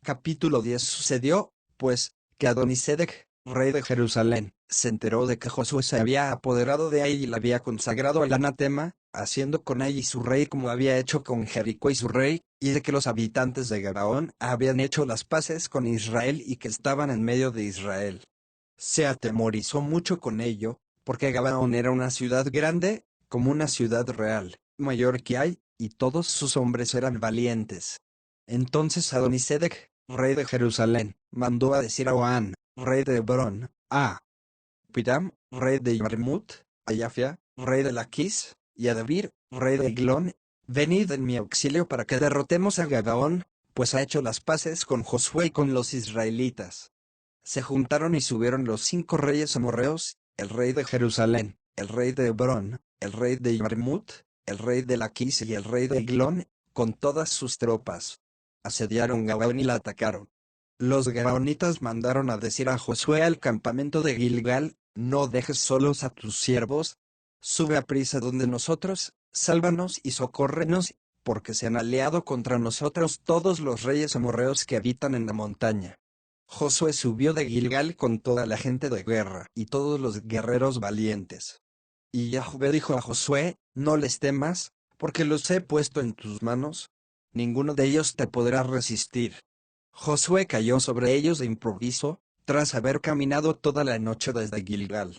Capítulo 10. Sucedió, pues, que Adonisedec, rey de Jerusalén, se enteró de que Josué se había apoderado de ahí y la había consagrado al anatema, haciendo con ella y su rey como había hecho con Jericó y su rey, y de que los habitantes de Gabaón habían hecho las paces con Israel y que estaban en medio de Israel. Se atemorizó mucho con ello, porque Gabaón era una ciudad grande, como una ciudad real, mayor que hay, y todos sus hombres eran valientes. Entonces Adonisedec, rey de Jerusalén, mandó a decir a Oán, rey de Hebrón, a Piram, rey de Yarmut, a Yafia, rey de Laquis, y a Debir, rey de Eglón: venid en mi auxilio para que derrotemos a Gabaón, pues ha hecho las paces con Josué y con los israelitas. Se juntaron y subieron los 5 reyes amorreos, el rey de Jerusalén, el rey de Hebrón, el rey de Yarmut, el rey de Laquis y el rey de Eglón, con todas sus tropas. Asediaron Gabaón y la atacaron. Los gabaonitas mandaron a decir a Josué al campamento de Gilgal: no dejes solos a tus siervos, sube a prisa donde nosotros, sálvanos y socórrenos, porque se han aliado contra nosotros todos los reyes amorreos que habitan en la montaña. Josué subió de Gilgal con toda la gente de guerra y todos los guerreros valientes. Y Yahvé dijo a Josué: no les temas, porque los he puesto en tus manos. Ninguno de ellos te podrá resistir. Josué cayó sobre ellos de improviso, tras haber caminado toda la noche desde Gilgal.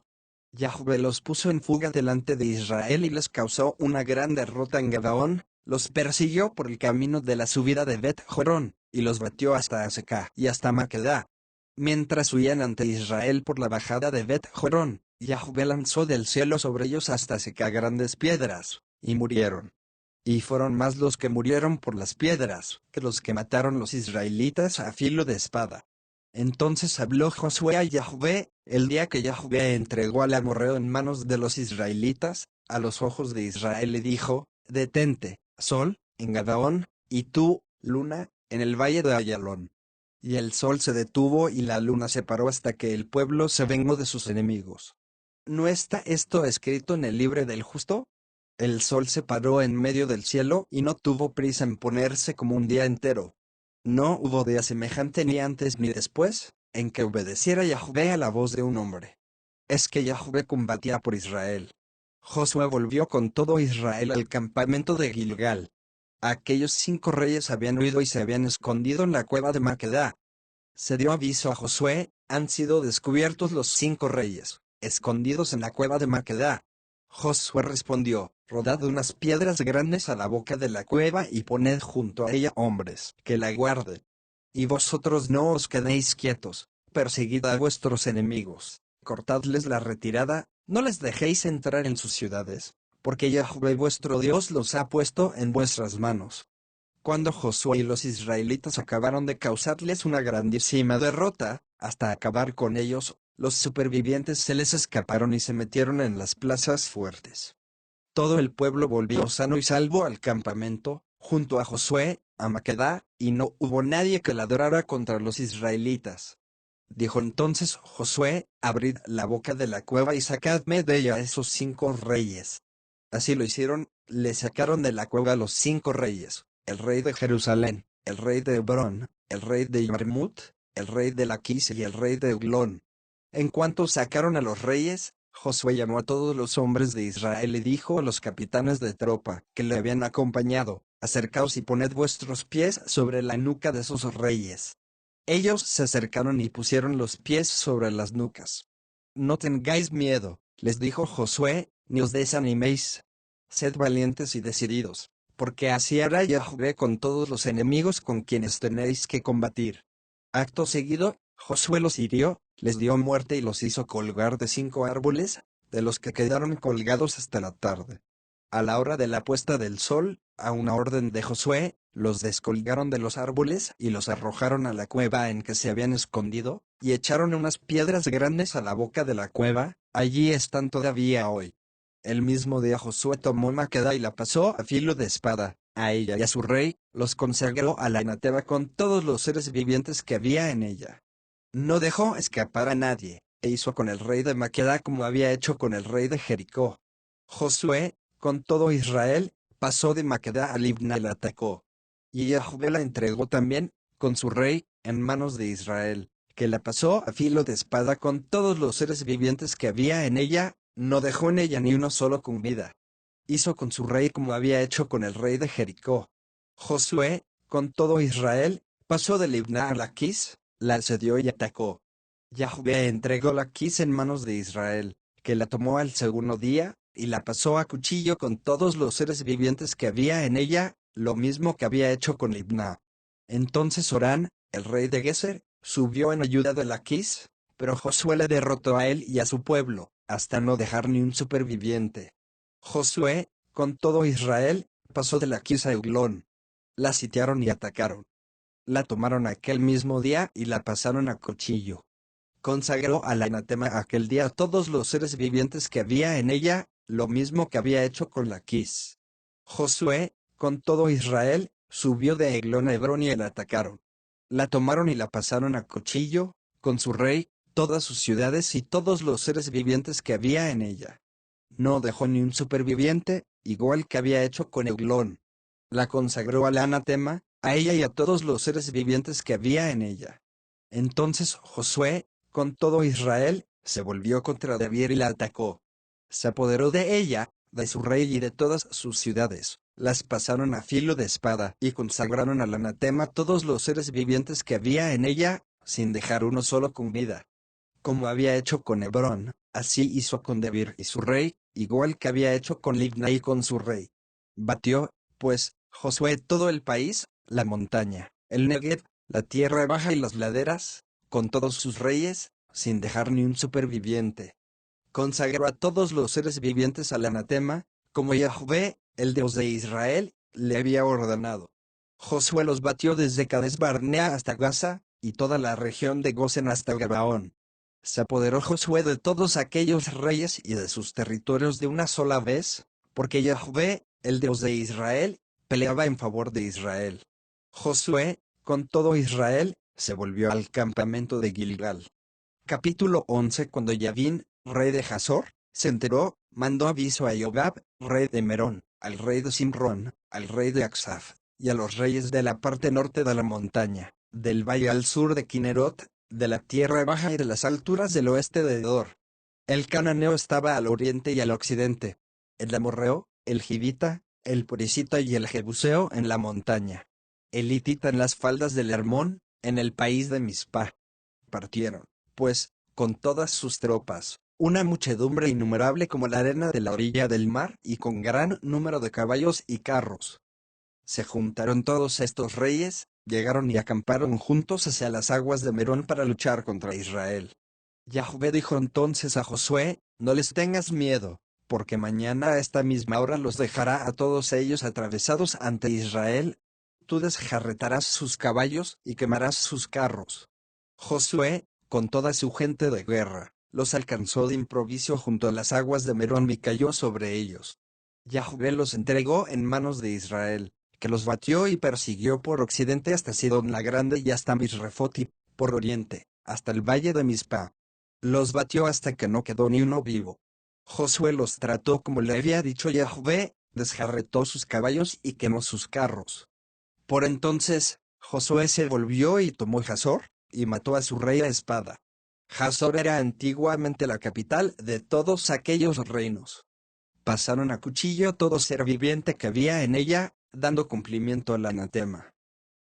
Yahvé los puso en fuga delante de Israel y les causó una gran derrota en Gabaón, los persiguió por el camino de la subida de Bet-Jorón, y los batió hasta Aseca y hasta Maquedá. Mientras huían ante Israel por la bajada de Bet-Jorón, Yahvé lanzó del cielo sobre ellos hasta Aseca grandes piedras, y murieron. Y fueron más los que murieron por las piedras, que los que mataron los israelitas a filo de espada. Entonces habló Josué a Yahvé, el día que Yahvé entregó al amorreo en manos de los israelitas, a los ojos de Israel le dijo: detente, sol, en Gabaón, y tú, luna, en el valle de Ayalón. Y el sol se detuvo y la luna se paró hasta que el pueblo se vengó de sus enemigos. ¿No está esto escrito en el libro del justo? El sol se paró en medio del cielo y no tuvo prisa en ponerse como un día entero. No hubo día semejante ni antes ni después, en que obedeciera Yahvé a la voz de un hombre. Es que Yahvé combatía por Israel. Josué volvió con todo Israel al campamento de Gilgal. Aquellos 5 reyes habían huido y se habían escondido en la cueva de Maquedá. Se dio aviso a Josué: han sido descubiertos los 5 reyes, escondidos en la cueva de Maquedá. Josué respondió: rodad unas piedras grandes a la boca de la cueva y poned junto a ella hombres que la guarden. Y vosotros no os quedéis quietos, perseguid a vuestros enemigos, cortadles la retirada, no les dejéis entrar en sus ciudades, porque Yahvé vuestro Dios los ha puesto en vuestras manos. Cuando Josué y los israelitas acabaron de causarles una grandísima derrota, hasta acabar con ellos, Los supervivientes se les escaparon y se metieron en las plazas fuertes. Todo el pueblo volvió sano y salvo al campamento, junto a Josué, a Maqueda, y no hubo nadie que ladrara contra los israelitas. Dijo entonces Josué: abrid la boca de la cueva y sacadme de ella a esos 5 reyes. Así lo hicieron, le sacaron de la cueva a los 5 reyes, el rey de Jerusalén, el rey de Hebrón, el rey de Yarmut, el rey de Laquis y el rey de Eglón. En cuanto sacaron a los reyes, Josué llamó a todos los hombres de Israel y dijo a los capitanes de tropa que le habían acompañado: acercaos y poned vuestros pies sobre la nuca de esos reyes. Ellos se acercaron y pusieron los pies sobre las nucas. No tengáis miedo, les dijo Josué, ni os desaniméis. Sed valientes y decididos, porque así hará Yahvé con todos los enemigos con quienes tenéis que combatir. Acto seguido, Josué los hirió, les dio muerte y los hizo colgar de 5 árboles, de los que quedaron colgados hasta la tarde. A la hora de la puesta del sol, a una orden de Josué, los descolgaron de los árboles y los arrojaron a la cueva en que se habían escondido, y echaron unas piedras grandes a la boca de la cueva. Allí están todavía hoy. El mismo día Josué tomó Maqueda y la pasó a filo de espada. A ella y a su rey los consagró al anatema con todos los seres vivientes que había en ella. No dejó escapar a nadie, e hizo con el rey de Maqueda como había hecho con el rey de Jericó. Josué, con todo Israel, pasó de Maqueda a Libna y la atacó. Y Yahvé la entregó también, con su rey, en manos de Israel, que la pasó a filo de espada con todos los seres vivientes que había en ella, no dejó en ella ni uno solo con vida. Hizo con su rey como había hecho con el rey de Jericó. Josué, con todo Israel, pasó de Libna a Laquis, la asedió y atacó. Yahvé entregó Laquis en manos de Israel, que la tomó al segundo día, y la pasó a cuchillo con todos los seres vivientes que había en ella, lo mismo que había hecho con Libna. Entonces Orán, el rey de Geser, subió en ayuda de Laquis, pero Josué le derrotó a él y a su pueblo, hasta no dejar ni un superviviente. Josué, con todo Israel, pasó de Laquis a Eglón. La sitiaron y atacaron. La tomaron aquel mismo día y la pasaron a cuchillo. Consagró al anatema aquel día a todos los seres vivientes que había en ella, lo mismo que había hecho con Laquis. Josué, con todo Israel, subió de Eglón a Hebrón y la atacaron. La tomaron y la pasaron a cuchillo, con su rey, todas sus ciudades y todos los seres vivientes que había en ella. No dejó ni un superviviente, igual que había hecho con Eglón. La consagró al anatema, a ella y a todos los seres vivientes que había en ella. Entonces Josué, con todo Israel, se volvió contra Debir y la atacó. Se apoderó de ella, de su rey y de todas sus ciudades. Las pasaron a filo de espada y consagraron al anatema todos los seres vivientes que había en ella, sin dejar uno solo con vida. Como había hecho con Hebrón, así hizo con Debir y su rey, igual que había hecho con Libna y con su rey. Batió, pues, Josué todo el país, la montaña, el Negev, la tierra baja y las laderas, con todos sus reyes, sin dejar ni un superviviente. Consagró a todos los seres vivientes al anatema, como Yahvé, el Dios de Israel, le había ordenado. Josué los batió desde Cades Barnea hasta Gaza, y toda la región de Gosen hasta Gabaón. Se apoderó Josué de todos aquellos reyes y de sus territorios de una sola vez, porque Yahvé, el Dios de Israel, peleaba en favor de Israel. Josué, con todo Israel, se volvió al campamento de Gilgal. Capítulo 11. Cuando Yavín, rey de Hazor, se enteró, mandó aviso a Jobab, rey de Merón, al rey de Simrón, al rey de Aksaf, y a los reyes de la parte norte de la montaña, del valle al sur de Kinerot, de la tierra baja y de las alturas del oeste de Dor. El cananeo estaba al oriente y al occidente. El amorreo, el jibita, el purisita y el jebuseo en la montaña. El hitita en las faldas del Hermón, en el país de Mizpah. Partieron, pues, con todas sus tropas, una muchedumbre innumerable como la arena de la orilla del mar y con gran número de caballos y carros. Se juntaron todos estos reyes, llegaron y acamparon juntos hacia las aguas de Merón para luchar contra Israel. Yahvé dijo entonces a Josué: no les tengas miedo, porque mañana a esta misma hora los dejará a todos ellos atravesados ante Israel. Tú desjarretarás sus caballos y quemarás sus carros. Josué, con toda su gente de guerra, los alcanzó de improviso junto a las aguas de Merón y cayó sobre ellos. Yahvé los entregó en manos de Israel, que los batió y persiguió por occidente hasta Sidón la Grande y hasta Misrefot, por oriente, hasta el valle de Mizpa. Los batió hasta que no quedó ni uno vivo. Josué los trató como le había dicho Yahvé, desjarretó sus caballos y quemó sus carros. Por entonces, Josué se volvió y tomó Hazor, y mató a su rey a espada. Hazor era antiguamente la capital de todos aquellos reinos. Pasaron a cuchillo todo ser viviente que había en ella, dando cumplimiento al anatema.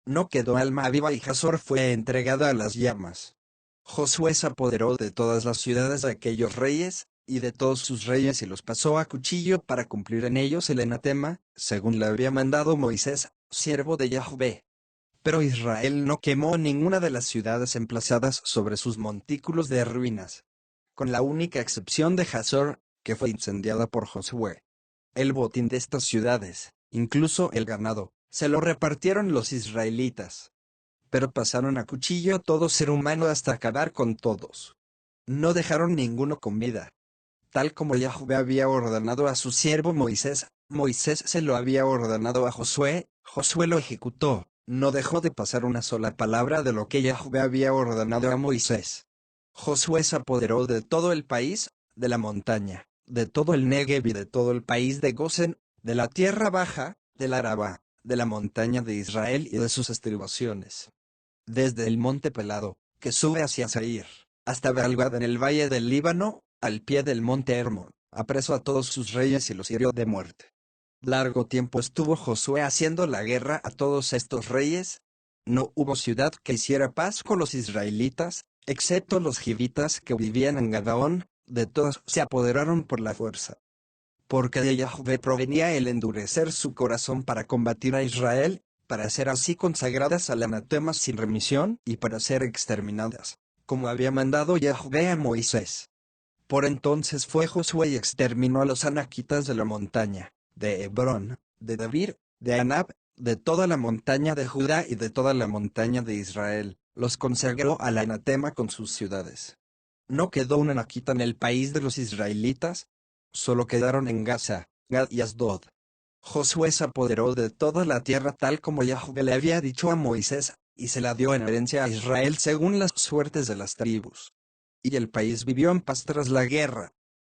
No quedó alma viva y Hazor fue entregada a las llamas. Josué se apoderó de todas las ciudades de aquellos reyes, y de todos sus reyes y los pasó a cuchillo para cumplir en ellos el anatema, según le había mandado Moisés, siervo de Yahvé. Pero Israel no quemó ninguna de las ciudades emplazadas sobre sus montículos de ruinas, con la única excepción de Hazor, que fue incendiada por Josué. El botín de estas ciudades, incluso el ganado, se lo repartieron los israelitas. Pero pasaron a cuchillo todo ser humano hasta acabar con todos. No dejaron ninguno con vida. Tal como Yahvé había ordenado a su siervo Moisés, Moisés se lo había ordenado a Josué, Josué lo ejecutó, no dejó de pasar una sola palabra de lo que Yahvé había ordenado a Moisés. Josué se apoderó de todo el país, de la montaña, de todo el Negev y de todo el país de Gosen, de la tierra baja, del Arabá, de la montaña de Israel y de sus estribaciones. Desde el monte Pelado, que sube hacia Seir, hasta Baalgad en el valle del Líbano, al pie del monte Hermón, apresó a todos sus reyes y los hirió de muerte. Largo tiempo estuvo Josué haciendo la guerra a todos estos reyes. No hubo ciudad que hiciera paz con los israelitas, excepto los gibitas que vivían en Gabaón, de todas se apoderaron por la fuerza. Porque de Yahvé provenía el endurecer su corazón para combatir a Israel, para ser así consagradas al anatema sin remisión y para ser exterminadas, como había mandado Yahvé a Moisés. Por entonces fue Josué y exterminó a los anaquitas de la montaña, de Hebrón, de Debir, de Anab, de toda la montaña de Judá y de toda la montaña de Israel, los consagró al anatema con sus ciudades. No quedó un anaquita en el país de los israelitas, solo quedaron en Gaza, Gad y Asdod. Josué se apoderó de toda la tierra tal como Yahvé le había dicho a Moisés, y se la dio en herencia a Israel según las suertes de las tribus. Y el país vivió en paz tras la guerra.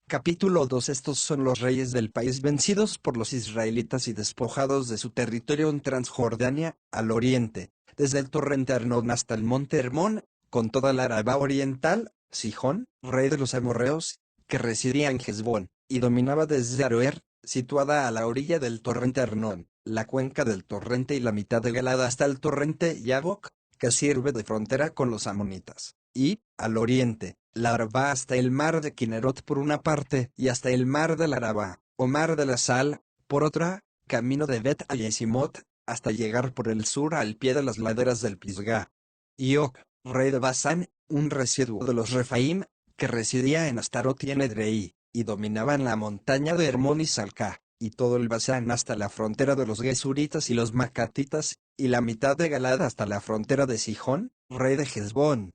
Capítulo 2. Estos son los reyes del país vencidos por los israelitas y despojados de su territorio en Transjordania, al oriente, desde el torrente Arnón hasta el monte Hermón, con toda la Arabá oriental, Sihón, rey de los amorreos, que residía en Hesbón, y dominaba desde Aroer, situada a la orilla del torrente Arnón, la cuenca del torrente y la mitad de Galada hasta el torrente Yabok, que sirve de frontera con los amonitas, y, al oriente, la Arabá hasta el mar de Kinerot por una parte y hasta el mar del Arabá, o mar de la Sal, por otra, camino de Bet a Yesimot, hasta llegar por el sur al pie de las laderas del Pisgah. Y Og, rey de Basán, un residuo de los Refaim, que residía en Astarot y en Edrei, y dominaba en la montaña de Hermón y Salca, y todo el Basán hasta la frontera de los Gesuritas y los Macatitas, y la mitad de Galad hasta la frontera de Sihón, rey de Hezbón.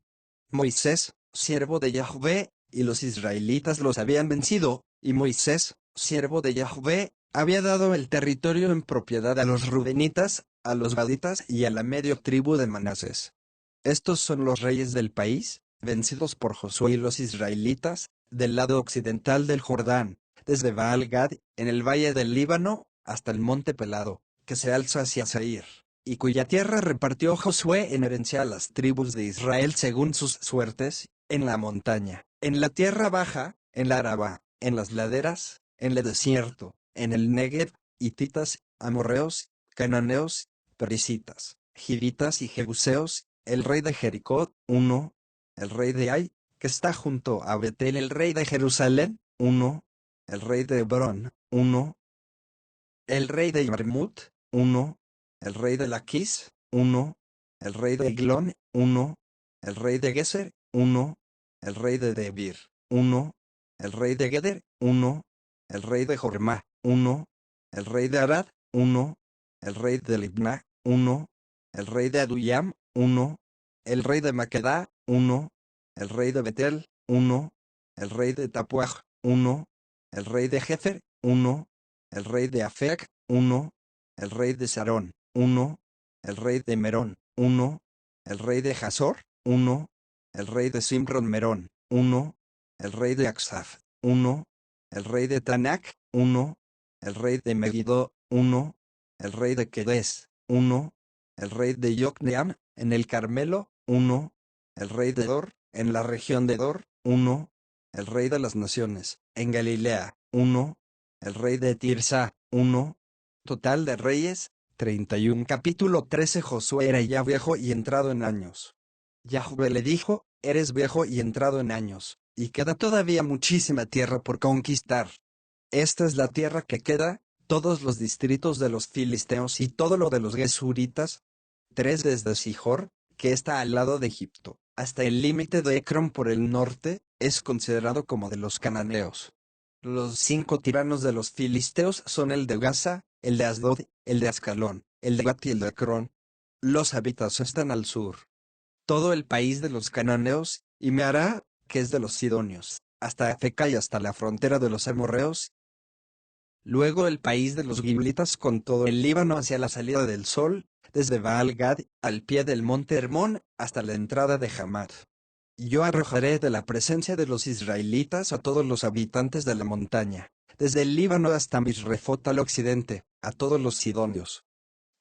Moisés, siervo de Yahvé, y los israelitas los habían vencido, y Moisés, siervo de Yahvé, había dado el territorio en propiedad a los rubenitas, a los gaditas y a la medio tribu de Manasés. Estos son los reyes del país, vencidos por Josué y los israelitas, del lado occidental del Jordán, desde Baal-Gad, en el valle del Líbano, hasta el monte Pelado, que se alza hacia Seir, y cuya tierra repartió Josué en herencia a las tribus de Israel según sus suertes, en la montaña, en la tierra baja, en la Arabá, en las laderas, en el desierto, en el Negev, hititas, amorreos, cananeos, perisitas, givitas y jebuseos, el rey de Jericó, 1, el rey de Ai, que está junto a Betel, el rey de Jerusalén, 1, el rey de Hebrón, 1, el rey de Yarmut, 1, el rey de Laquis, 1, el rey de Eglón, 1, el rey de Geser, 1, el rey de Debir, 1, el rey de Geder, 1, el rey de Jormá, 1, el rey de Arad, 1, el rey de Libná, 1, el rey de Adullam, 1, el rey de Maquedá, 1, el rey de Betel, 1, el rey de Tapuaj, 1, el rey de Jefer, 1, el rey de Afec, 1, el rey de Sarón, 1, el rey de Merón, 1, el rey de Hazor, 1, el rey de Simron Merón, 1, el rey de Aksaf, 1, el rey de Tanac, 1, el rey de Megiddo, 1, el rey de Kedes, 1, el rey de Yocneam, en el Carmelo, 1, el rey de Dor, en la región de Dor, 1, el rey de las naciones, en Galilea, 1, el rey de Tirsa, 1, total de reyes, 31. Capítulo 13. Josué era ya viejo y entrado en años. Yahvé le dijo, eres viejo y entrado en años, y queda todavía muchísima tierra por conquistar. Esta es la tierra que queda, todos los distritos de los filisteos y todo lo de los gesuritas, 3 desde Sihor, que está al lado de Egipto, hasta el límite de Ecrón por el norte, es considerado como de los cananeos. Los 5 tiranos de los filisteos son el de Gaza, el de Asdod, el de Ascalón, el de Gat y el de Ecrón. Los habitantes están al sur. Todo el país de los cananeos, y Meará, que es de los sidonios, hasta Afeca y hasta la frontera de los amorreos. Luego el país de los giblitas con todo el Líbano hacia la salida del sol, desde Baal-Gad, al pie del monte Hermón, hasta la entrada de Hamad. Yo arrojaré de la presencia de los israelitas a todos los habitantes de la montaña, desde el Líbano hasta Misrefot al occidente, a todos los sidonios.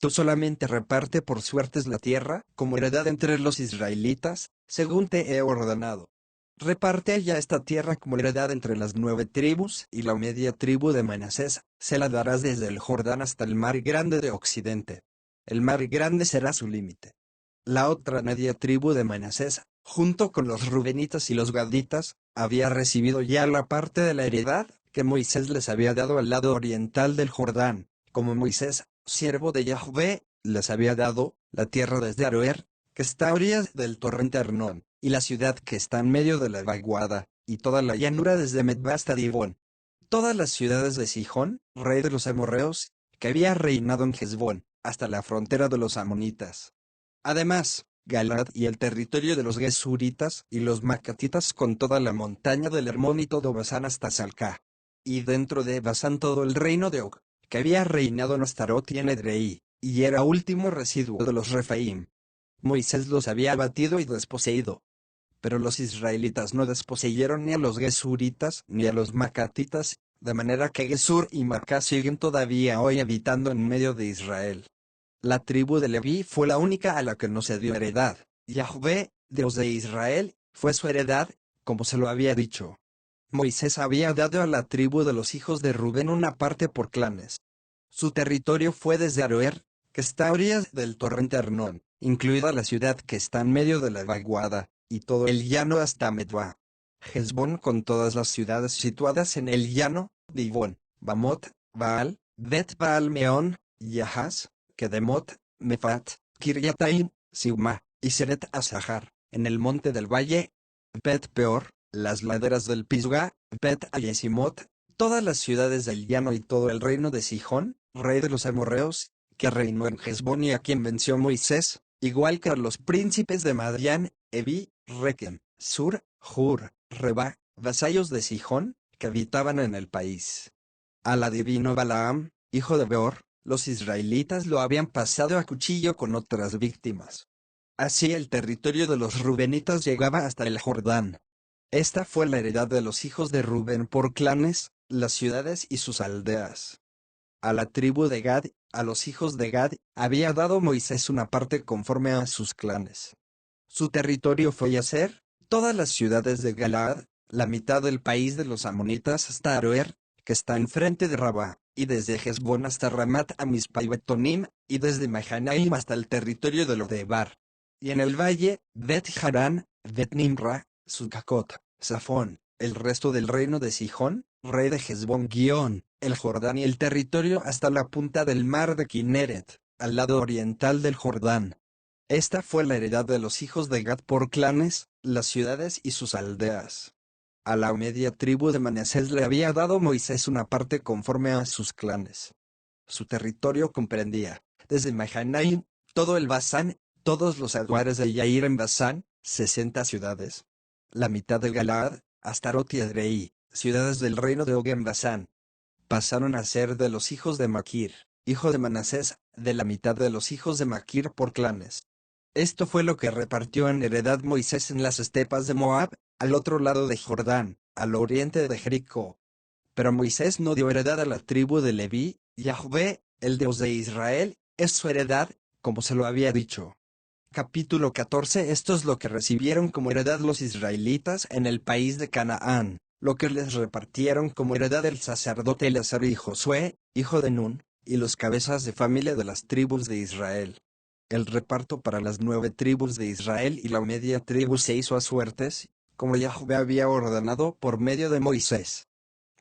Tú solamente reparte por suertes la tierra, como heredad entre los israelitas, según te he ordenado. Reparte ya esta tierra como heredad entre las 9 tribus, y la media tribu de Manasés, se la darás desde el Jordán hasta el mar grande de occidente. El mar grande será su límite. La otra media tribu de Manasés, junto con los rubenitas y los gaditas, había recibido ya la parte de la heredad que Moisés les había dado al lado oriental del Jordán, como Moisés, siervo de Yahvé, les había dado la tierra desde Aroer, que está a orillas del torrente Arnón, y la ciudad que está en medio de la vaguada, y toda la llanura desde Medba hasta Dibón. Todas las ciudades de Sihón, rey de los amorreos, que había reinado en Hezbón, hasta la frontera de los amonitas. Además, Galaad y el territorio de los gesuritas y los macatitas con toda la montaña del Hermón y todo Basán hasta Salcá. Y dentro de Basán todo el reino de Og, que había reinado en Astarot y en Edrei, y era último residuo de los Refaim. Moisés los había abatido y desposeído. Pero los israelitas no desposeyeron ni a los gesuritas ni a los macatitas, de manera que Gesur y Macá siguen todavía hoy habitando en medio de Israel. La tribu de Leví fue la única a la que no se dio heredad. Yahvé, Dios de Israel, fue su heredad, como se lo había dicho. Moisés había dado a la tribu de los hijos de Rubén una parte por clanes. Su territorio fue desde Aroer, que está a orillas del torrente Arnón, incluida la ciudad que está en medio de la vaguada, y todo el llano hasta Medba. Hezbón con todas las ciudades situadas en el llano, Dibón, Bamot, Baal, Bet Baal Meón, Yahaz, Kedemot, Mefat, Kiryataim, Siuma, y Seret Asahar, en el monte del valle, Bet Peor, las laderas del Pisgah, Bet Ayesimot, todas las ciudades del llano y todo el reino de Sihón, rey de los amorreos, que reinó en Hezbón y a quien venció Moisés, igual que a los príncipes de Madián, Evi, Rekem, Sur, Hur, Reba, vasallos de Sihón, que habitaban en el país. Al adivino Balaam, hijo de Beor, los israelitas lo habían pasado a cuchillo con otras víctimas. Así el territorio de los rubenitas llegaba hasta el Jordán. Esta fue la heredad de los hijos de Rubén por clanes, las ciudades y sus aldeas. A la tribu de Gad, a los hijos de Gad, había dado Moisés una parte conforme a sus clanes. Su territorio fue Yaser, todas las ciudades de Galaad, la mitad del país de los amonitas hasta Aroer, que está enfrente de Rabá, y desde Hezbón hasta Ramat a Mizpa y Betonim, y desde Mahanaim hasta el territorio de Lodebar. Y en el valle, Bet Harán, Bet Nimra, Sucacot, Safón, el resto del reino de Sihón, rey de Hezbón el Jordán y el territorio hasta la punta del mar de Kineret, al lado oriental del Jordán. Esta fue la heredad de los hijos de Gad por clanes, las ciudades y sus aldeas. A la media tribu de Manasés le había dado Moisés una parte conforme a sus clanes. Su territorio comprendía, desde Mahanaim, todo el Basán, todos los aduares de Yair en Basán, 60 ciudades. la mitad de Galaad, Astarot y Edrei, ciudades del reino de Og en Basán. Pasaron a ser de los hijos de Maquir, hijo de Manasés, de la mitad de los hijos de Maquir por clanes. Esto fue lo que repartió en heredad Moisés en las estepas de Moab, al otro lado de Jordán, al oriente de Jericó. Pero Moisés no dio heredad a la tribu de Leví, Yahvé, el Dios de Israel, es su heredad, como se lo había dicho. Capítulo 14. Esto es lo que recibieron como heredad los israelitas en el país de Canaán, lo que les repartieron como heredad el sacerdote Eleazar y Josué, hijo de Nun, y los cabezas de familia de las tribus de Israel. El reparto para las 9 tribus de Israel y la media tribu se hizo a suertes, como Yahvé había ordenado por medio de Moisés.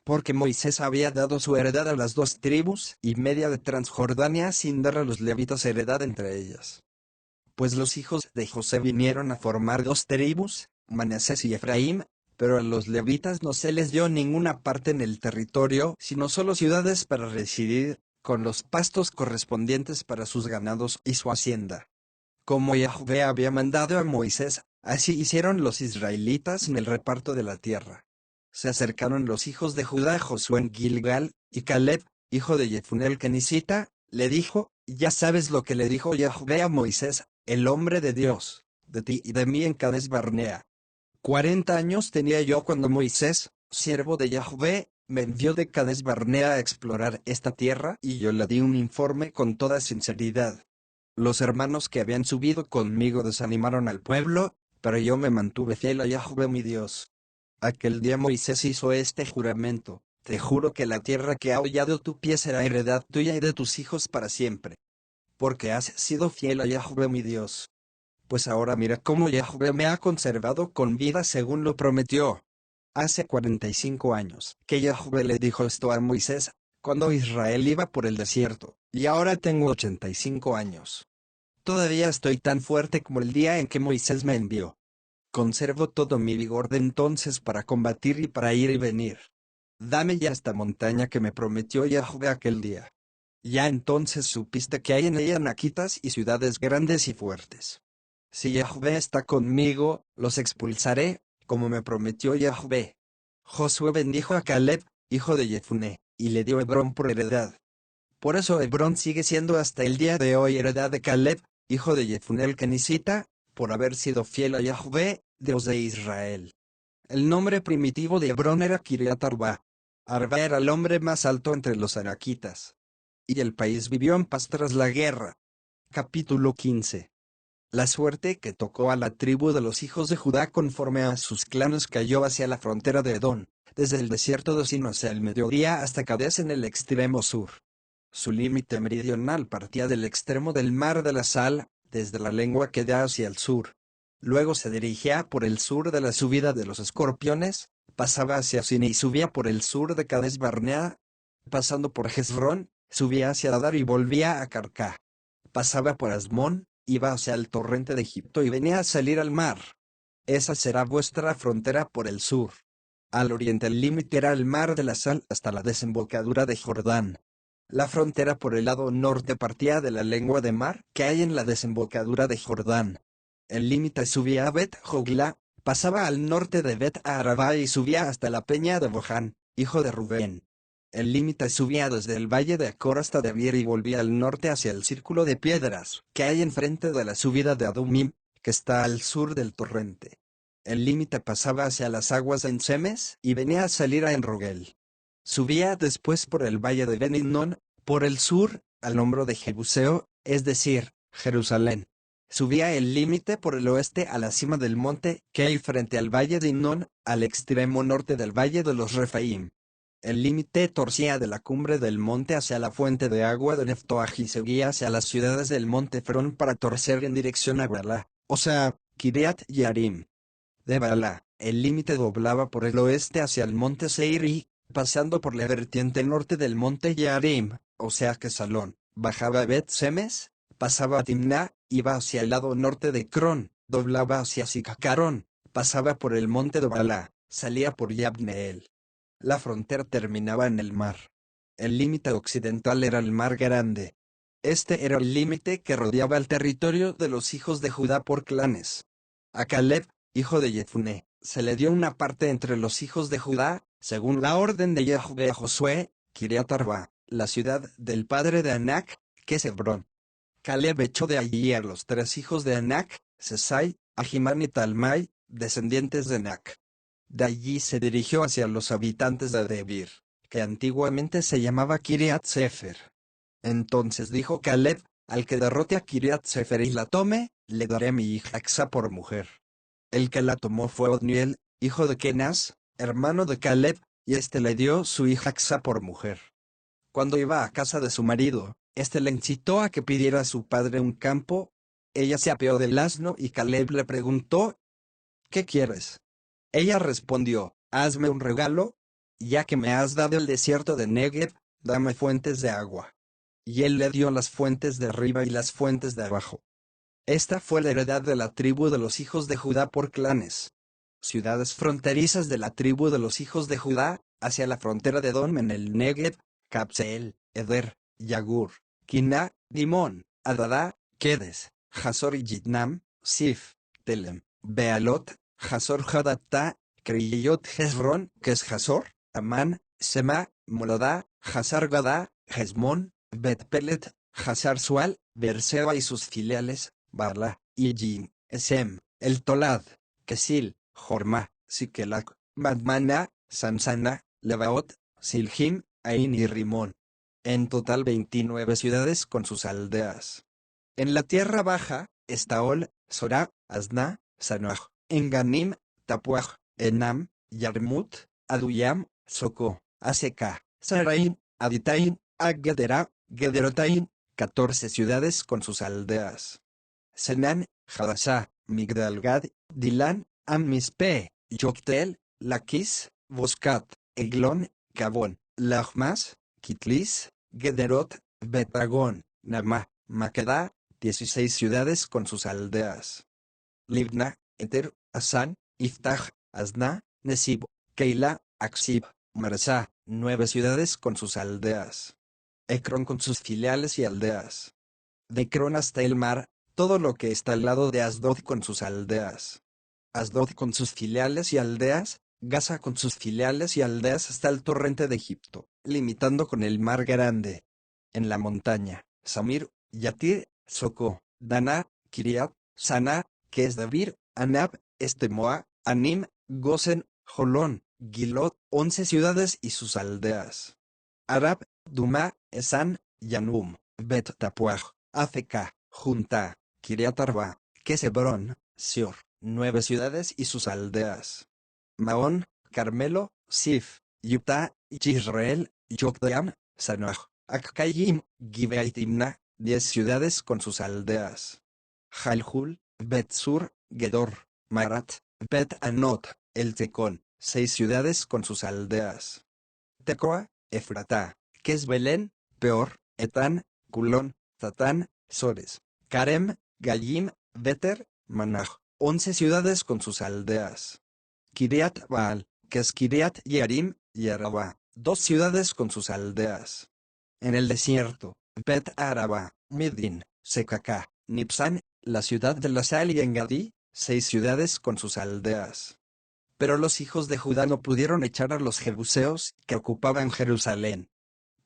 Porque Moisés había dado su heredad a las 2 tribus y media de Transjordania sin dar a los levitas heredad entre ellas. Pues los hijos de José vinieron a formar 2 tribus, Manasés y Efraín, pero a los levitas no se les dio ninguna parte en el territorio, sino solo ciudades para residir, con los pastos correspondientes para sus ganados y su hacienda. Como Yahvé había mandado a Moisés, así hicieron los israelitas en el reparto de la tierra. Se acercaron los hijos de Judá a Josué en Gilgal, y Caleb, hijo de Jefuné el Kenisita, le dijo: ya sabes lo que le dijo Yahvé a Moisés, el hombre de Dios, de ti y de mí en Cades Barnea. 40 años tenía yo cuando Moisés, siervo de Yahvé, me envió de Cades Barnea a explorar esta tierra, y yo le di un informe con toda sinceridad. Los hermanos que habían subido conmigo desanimaron al pueblo, pero yo me mantuve fiel a Yahvé mi Dios. Aquel día Moisés hizo este juramento: te juro que la tierra que ha hollado tu pie será heredad tuya y de tus hijos para siempre. Porque has sido fiel a Yahvé mi Dios. Pues ahora mira cómo Yahvé me ha conservado con vida según lo prometió. Hace 45 años que Yahvé le dijo esto a Moisés, cuando Israel iba por el desierto, y ahora tengo 85 años. Todavía estoy tan fuerte como el día en que Moisés me envió. Conservo todo mi vigor de entonces para combatir y para ir y venir. Dame ya esta montaña que me prometió Yahvé aquel día. Ya entonces supiste que hay en ella anaquitas y ciudades grandes y fuertes. Si Yahvé está conmigo, los expulsaré, como me prometió Yahvé. Josué bendijo a Caleb, hijo de Jefuné, y le dio Hebrón por heredad. Por eso Hebrón sigue siendo hasta el día de hoy heredad de Caleb, hijo de Jefuné el Kenisita, por haber sido fiel a Yahvé, Dios de Israel. El nombre primitivo de Hebrón era Kiriat Arba. Arba era el hombre más alto entre los anaquitas. Y el país vivió en paz tras la guerra. Capítulo 15. La suerte que tocó a la tribu de los hijos de Judá conforme a sus clanes cayó hacia la frontera de Edom, desde el desierto de Sin hacia el mediodía hasta Cades en el extremo sur. Su límite meridional partía del extremo del mar de la Sal, desde la lengua que da hacia el sur. Luego se dirigía por el sur de la subida de los Escorpiones, pasaba hacia Sin y subía por el sur de Cades Barnea, pasando por Hezrón, subía hacia Adar y volvía a Carcá. Pasaba por Asmón, iba hacia el torrente de Egipto y venía a salir al mar. Esa será vuestra frontera por el sur. Al oriente el límite era el mar de la Sal hasta la desembocadura de Jordán. La frontera por el lado norte partía de la lengua de mar que hay en la desembocadura de Jordán. El límite subía a Bet Jogla, pasaba al norte de Bet Arabá y subía hasta la peña de Bohan, hijo de Rubén. El límite subía desde el valle de Acor hasta Debir y volvía al norte hacia el círculo de piedras que hay enfrente de la subida de Adumim, que está al sur del torrente. El límite pasaba hacia las aguas de Ensemes y venía a salir a Enrogel. Subía después por el valle de Ben-Hinnom, por el sur, al hombro de Jebuseo, es decir, Jerusalén. Subía el límite por el oeste a la cima del monte que hay frente al valle de Hinnom, al extremo norte del valle de los Refaim. El límite torcía de la cumbre del monte hacia la fuente de agua de Neftoaj y seguía hacia las ciudades del monte Frón para torcer en dirección a Baalá, o sea, Kiriat Yarim. De Baalá, el límite doblaba por el oeste hacia el monte Seir y, pasando por la vertiente norte del monte Yarim, o sea que Salón, bajaba a Bet-Semes, pasaba a Timná, iba hacia el lado norte de Cron, doblaba hacia Sicacarón, pasaba por el monte de Baalá, salía por Yabneel. La frontera terminaba en el mar. El límite occidental era el mar Grande. Este era el límite que rodeaba el territorio de los hijos de Judá por clanes. A Caleb, hijo de Jefuné, Se le dio una parte entre los hijos de Judá, según la orden de Yahvé a Josué, Kiriat Arba, la ciudad del padre de Anac, que es Hebrón. Caleb echó de allí a los 3 hijos de Anac, Sesai, Ahimán y Talmai, descendientes de Anac. De allí se dirigió hacia los habitantes de Debir, que antiguamente se llamaba Kiriat Sefer. Entonces dijo Caleb: al que derrote a Kiriat Sefer y la tome, le daré a mi hija Axa por mujer. El que la tomó fue Otniel, hijo de Kenaz, hermano de Caleb, y éste le dio su hija Axa por mujer. Cuando iba a casa de su marido, éste le incitó a que pidiera a su padre un campo. Ella se apeó del asno y Caleb le preguntó: ¿qué quieres? Ella respondió: hazme un regalo, ya que me has dado el desierto de Negev, dame fuentes de agua. Y él le dio las fuentes de arriba y las fuentes de abajo. Esta fue la heredad de la tribu de los hijos de Judá por clanes. Ciudades fronterizas de la tribu de los hijos de Judá, hacia la frontera de Edom en el Negev: Capseel, Eder, Yagur, Kiná, Dimón, Adadá, Kedes, Hazor y Jitnam, Sif, Telem, Bealot, Hazor Hadattá, Kriyot Hezrón, que es Hazor, Amán, Sema, Molodá, Hazar Gadá, Hezmón, Bet-Pelet, Hazar Sual, Berseba y sus filiales, Barla, Ijim, Esem, El Tolad, Kesil, Jorma, Sikelac, Madmana, Sansana, Lebaot, Silhim, Ain y Rimón. En total 29 ciudades con sus aldeas. En la tierra baja, Estaol, Sorá, Asna, Sanoaj, Enganim, Tapuaj, Enam, Yarmut, Aduyam, Soco, Aseka, Sarain, Aditain, Agedera, Gederotain, 14 ciudades con sus aldeas. Senán, Hadasá, Migdalgad, Dilan, Ammispe, Yoctel, Laquis, Boscat, Eglón, Cabón, Lahmas, Kitlis, Gederot, Betagón, Namá, Maquedá, 16 ciudades con sus aldeas. Libna, Eter, Asán, Iftach, Asna, Nesib, Keila, Aksib, Marsá, 9 ciudades con sus aldeas. Ecrón con sus filiales y aldeas. De Ecrón hasta el mar, todo lo que está al lado de Asdod con sus aldeas. Asdod con sus filiales y aldeas, Gaza con sus filiales y aldeas hasta el torrente de Egipto, limitando con el mar grande. En la montaña, Samir, Yatir, Soco, Dana, Kiriat, Sana, que es Debir, Anab, Estemoa, Anim, Gosen, Jolón, Gilot, 11 ciudades y sus aldeas. Arab, Duma, Esan, Yanum, Bet Tapuaj, Afeka, Junta, Kiriat Arba, Quesebrón, Sior, 9 ciudades y sus aldeas. Maón, Carmelo, Sif, Utah, Yisrael, Yokdeam, Sanoaj, Akkayim, Gibea y Timna, 10 ciudades con sus aldeas. Jalhul, Bet-Sur, Gedor, Marat, Bet-Anot, El Tecón, 6 ciudades con sus aldeas. Tecoa, Efratá, que es Belén, Peor, Etán, Culón, Tatán, Sores, Carem, Gallim, Beter, Manaj, 11 ciudades con sus aldeas. Kiriat Baal, que es Kiriat Yearim, Araba, 2 ciudades con sus aldeas. En el desierto, Bet Araba, Midin, Secacá, Nipsan, la ciudad de la sal y Engadí, 6 ciudades con sus aldeas. Pero los hijos de Judá no pudieron echar a los jebuseos que ocupaban Jerusalén.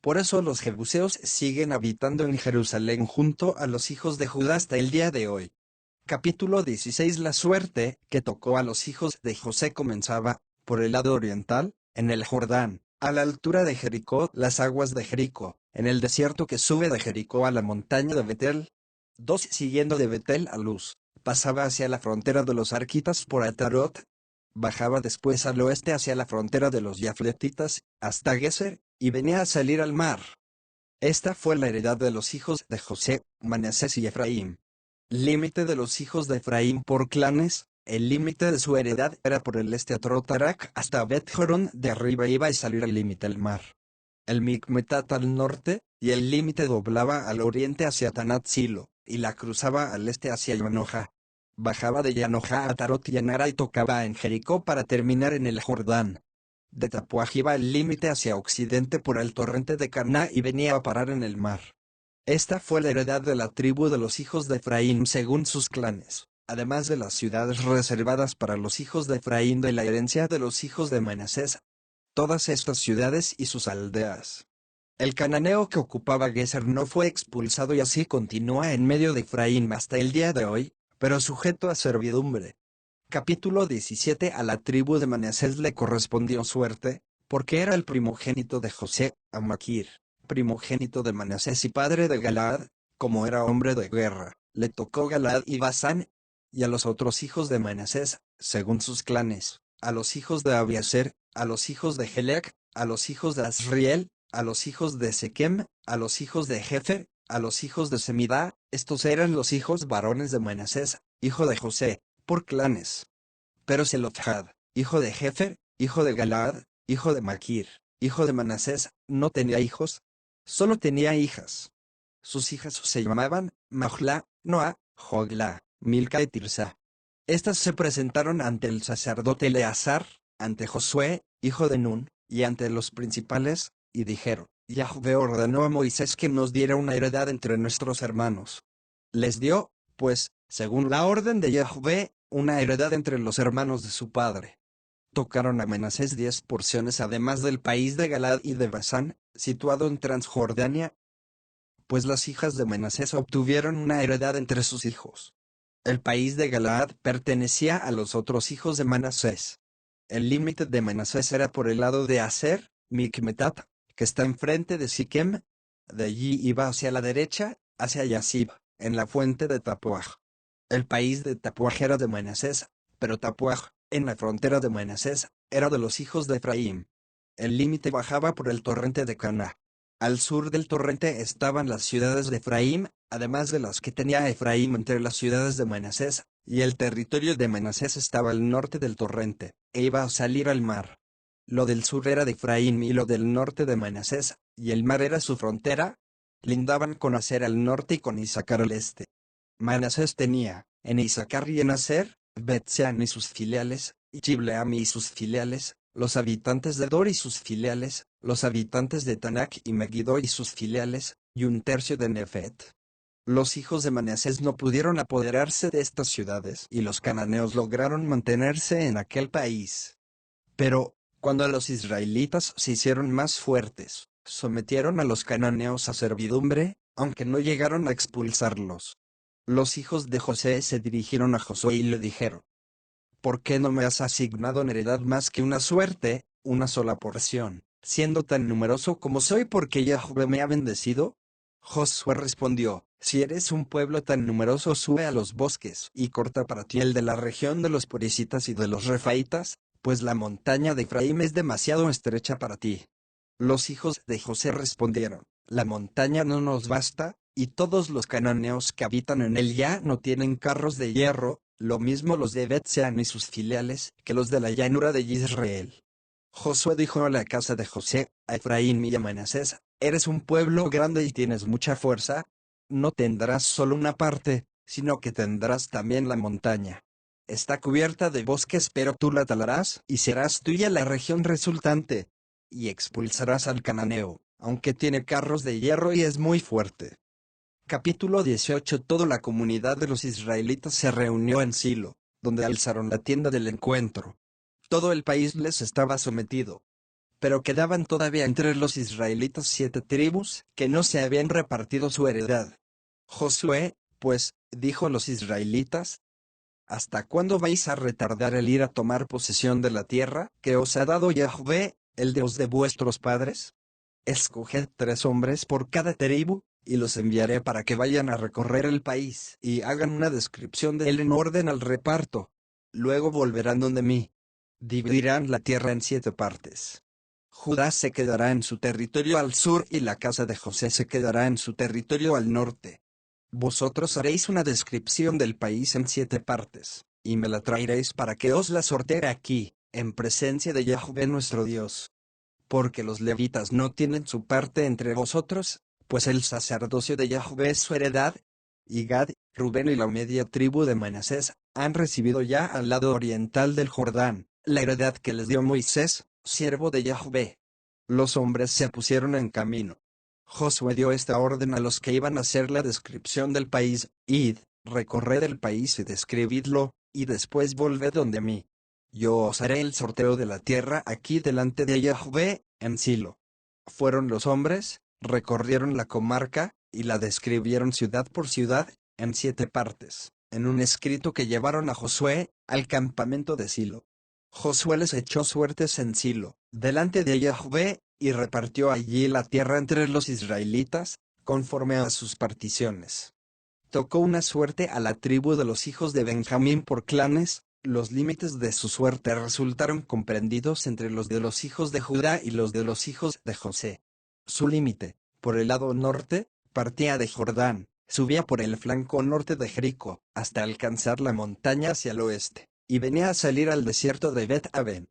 Por eso los jebuseos siguen habitando en Jerusalén junto a los hijos de Judá hasta el día de hoy. Capítulo 16. La suerte que tocó a los hijos de José comenzaba, por el lado oriental, en el Jordán, a la altura de Jericó, las aguas de Jericó, en el desierto que sube de Jericó a la montaña de Betel. 2. Siguiendo de Betel a Luz, pasaba hacia la frontera de los arquitas por Atarot. Bajaba después al oeste hacia la frontera de los Yafletitas, hasta Geser, y venía a salir al mar. Esta fue la heredad de los hijos de José, Manasés y Efraín. Límite de los hijos de Efraín por clanes: el límite de su heredad era por el este a Trotarac hasta Bet-Jorón, de arriba iba a salir al límite al mar. El Micmetat al norte, y el límite doblaba al oriente hacia Tanat-Silo, y la cruzaba al este hacia Yanoja. Bajaba de Yanoja a Tarot y Anara y tocaba en Jericó para terminar en el Jordán. De Tapuaj iba el límite hacia occidente por el torrente de Caná y venía a parar en el mar. Esta fue la heredad de la tribu de los hijos de Efraín según sus clanes. además de las ciudades reservadas para los hijos de Efraín de la herencia de los hijos de Manasés, todas estas ciudades y sus aldeas. El cananeo que ocupaba Geser no fue expulsado y así continúa en medio de Efraín hasta el día de hoy, pero sujeto a servidumbre. Capítulo 17. A la tribu de Manasés le correspondió suerte, porque era el primogénito de José, a Maquir, primogénito de Manasés y padre de Galaad, como era hombre de guerra, le tocó Galaad y Basán, y a los otros hijos de Manasés, según sus clanes, a los hijos de Abiezer, a los hijos de Helec, a los hijos de Asriel, a los hijos de Sequem, a los hijos de Jefer, a los hijos de Semidá, estos eran los hijos varones de Manasés, hijo de José, por clanes. Pero Zelofhad, hijo de Jefer, hijo de Galaad, hijo de Maquir, hijo de Manasés, no tenía hijos, solo tenía hijas. Sus hijas se llamaban Mahla, Noa, Jogla, Milca y Tirsa. Estas se presentaron ante el sacerdote Eleazar, ante Josué, hijo de Nun, y ante los principales, y dijeron: Yahvé ordenó a Moisés que nos diera una heredad entre nuestros hermanos. Les dio, pues, según la orden de Yahvé, una heredad entre los hermanos de su padre. Tocaron a Manasés 10 porciones además del país de Galaad y de Basán, situado en Transjordania, pues las hijas de Manasés obtuvieron una heredad entre sus hijos. El país de Galaad pertenecía a los otros hijos de Manasés. El límite de Manasés era por el lado de Aser, Mikmetat, que está enfrente de Siquem. De allí iba hacia la derecha, hacia Yasib, en la fuente de Tapuaj. El país de Tapuaj era de Manasés, pero Tapuaj, en la frontera de Manasés, era de los hijos de Efraín. El límite bajaba por el torrente de Caná. Al sur del torrente estaban las ciudades de Efraín, además de las que tenía Efraín entre las ciudades de Manasés, y el territorio de Manasés estaba al norte del torrente, e iba a salir al mar. Lo del sur era de Efraín y lo del norte de Manasés, y el mar era su frontera. Lindaban con Aser al norte y con Isacar al este. Manasés tenía, en Isacar y en Aser, Bet-Sean y sus filiales, y Chibleam y sus filiales, los habitantes de Dor y sus filiales, los habitantes de Tanak y Megiddo y sus filiales, y un tercio de Nefet. Los hijos de Manasés no pudieron apoderarse de estas ciudades y los cananeos lograron mantenerse en aquel país. Pero, cuando los israelitas se hicieron más fuertes, sometieron a los cananeos a servidumbre, aunque no llegaron a expulsarlos. Los hijos de José se dirigieron a Josué y le dijeron: ¿Por qué no me has asignado en heredad más que una suerte, una sola porción, siendo tan numeroso como soy porque Yahvé me ha bendecido? Josué respondió: Si eres un pueblo tan numeroso, sube a los bosques y corta para ti el de la región de los Perisitas y de los Refaitas, pues la montaña de Efraín es demasiado estrecha para ti. Los hijos de José respondieron: La montaña no nos basta, y todos los cananeos que habitan en él ya no tienen carros de hierro, lo mismo los de Bet-Sean y sus filiales, que los de la llanura de Israel. Josué dijo a la casa de José, a Efraín y a Manasés: Eres un pueblo grande y tienes mucha fuerza. No tendrás solo una parte, sino que tendrás también la montaña. Está cubierta de bosques, pero tú la talarás y serás tuya la región resultante. Y expulsarás al cananeo, aunque tiene carros de hierro y es muy fuerte. Capítulo 18. Toda la comunidad de los israelitas se reunió en Silo, donde alzaron la tienda del encuentro. Todo el país les estaba sometido. Pero quedaban todavía entre los israelitas 7 tribus, que no se habían repartido su heredad. Josué, pues, dijo a los israelitas: ¿Hasta cuándo vais a retardar el ir a tomar posesión de la tierra que os ha dado Yahvé, el Dios de vuestros padres? Escoged 3 hombres por cada tribu, y los enviaré para que vayan a recorrer el país y hagan una descripción de él en orden al reparto. Luego volverán donde mí. Dividirán la tierra en 7 partes. Judá se quedará en su territorio al sur y la casa de José se quedará en su territorio al norte. Vosotros haréis una descripción del país en 7 partes, y me la traeréis para que os la sortee aquí, en presencia de Yahvé nuestro Dios. Porque los levitas no tienen su parte entre vosotros, pues el sacerdocio de Yahvé es su heredad. Y Gad, Rubén y la media tribu de Manasés han recibido ya al lado oriental del Jordán la heredad que les dio Moisés, siervo de Yahvé. Los hombres se pusieron en camino. Josué dio esta orden a los que iban a hacer la descripción del país: Id, recorred el país y describidlo, y después volved donde mí. Yo os haré el sorteo de la tierra aquí delante de Yahvé, en Silo. Fueron los hombres, recorrieron la comarca, y la describieron ciudad por ciudad, en 7 partes, en un escrito que llevaron a Josué, al campamento de Silo. Josué les echó suertes en Silo, delante de Yahvé, y repartió allí la tierra entre los israelitas, conforme a sus particiones. Tocó una suerte a la tribu de los hijos de Benjamín por clanes, los límites de su suerte resultaron comprendidos entre los de los hijos de Judá y los de los hijos de José. Su límite, por el lado norte, partía de Jordán, subía por el flanco norte de Jericó, hasta alcanzar la montaña hacia el oeste, y venía a salir al desierto de Bet-Aven.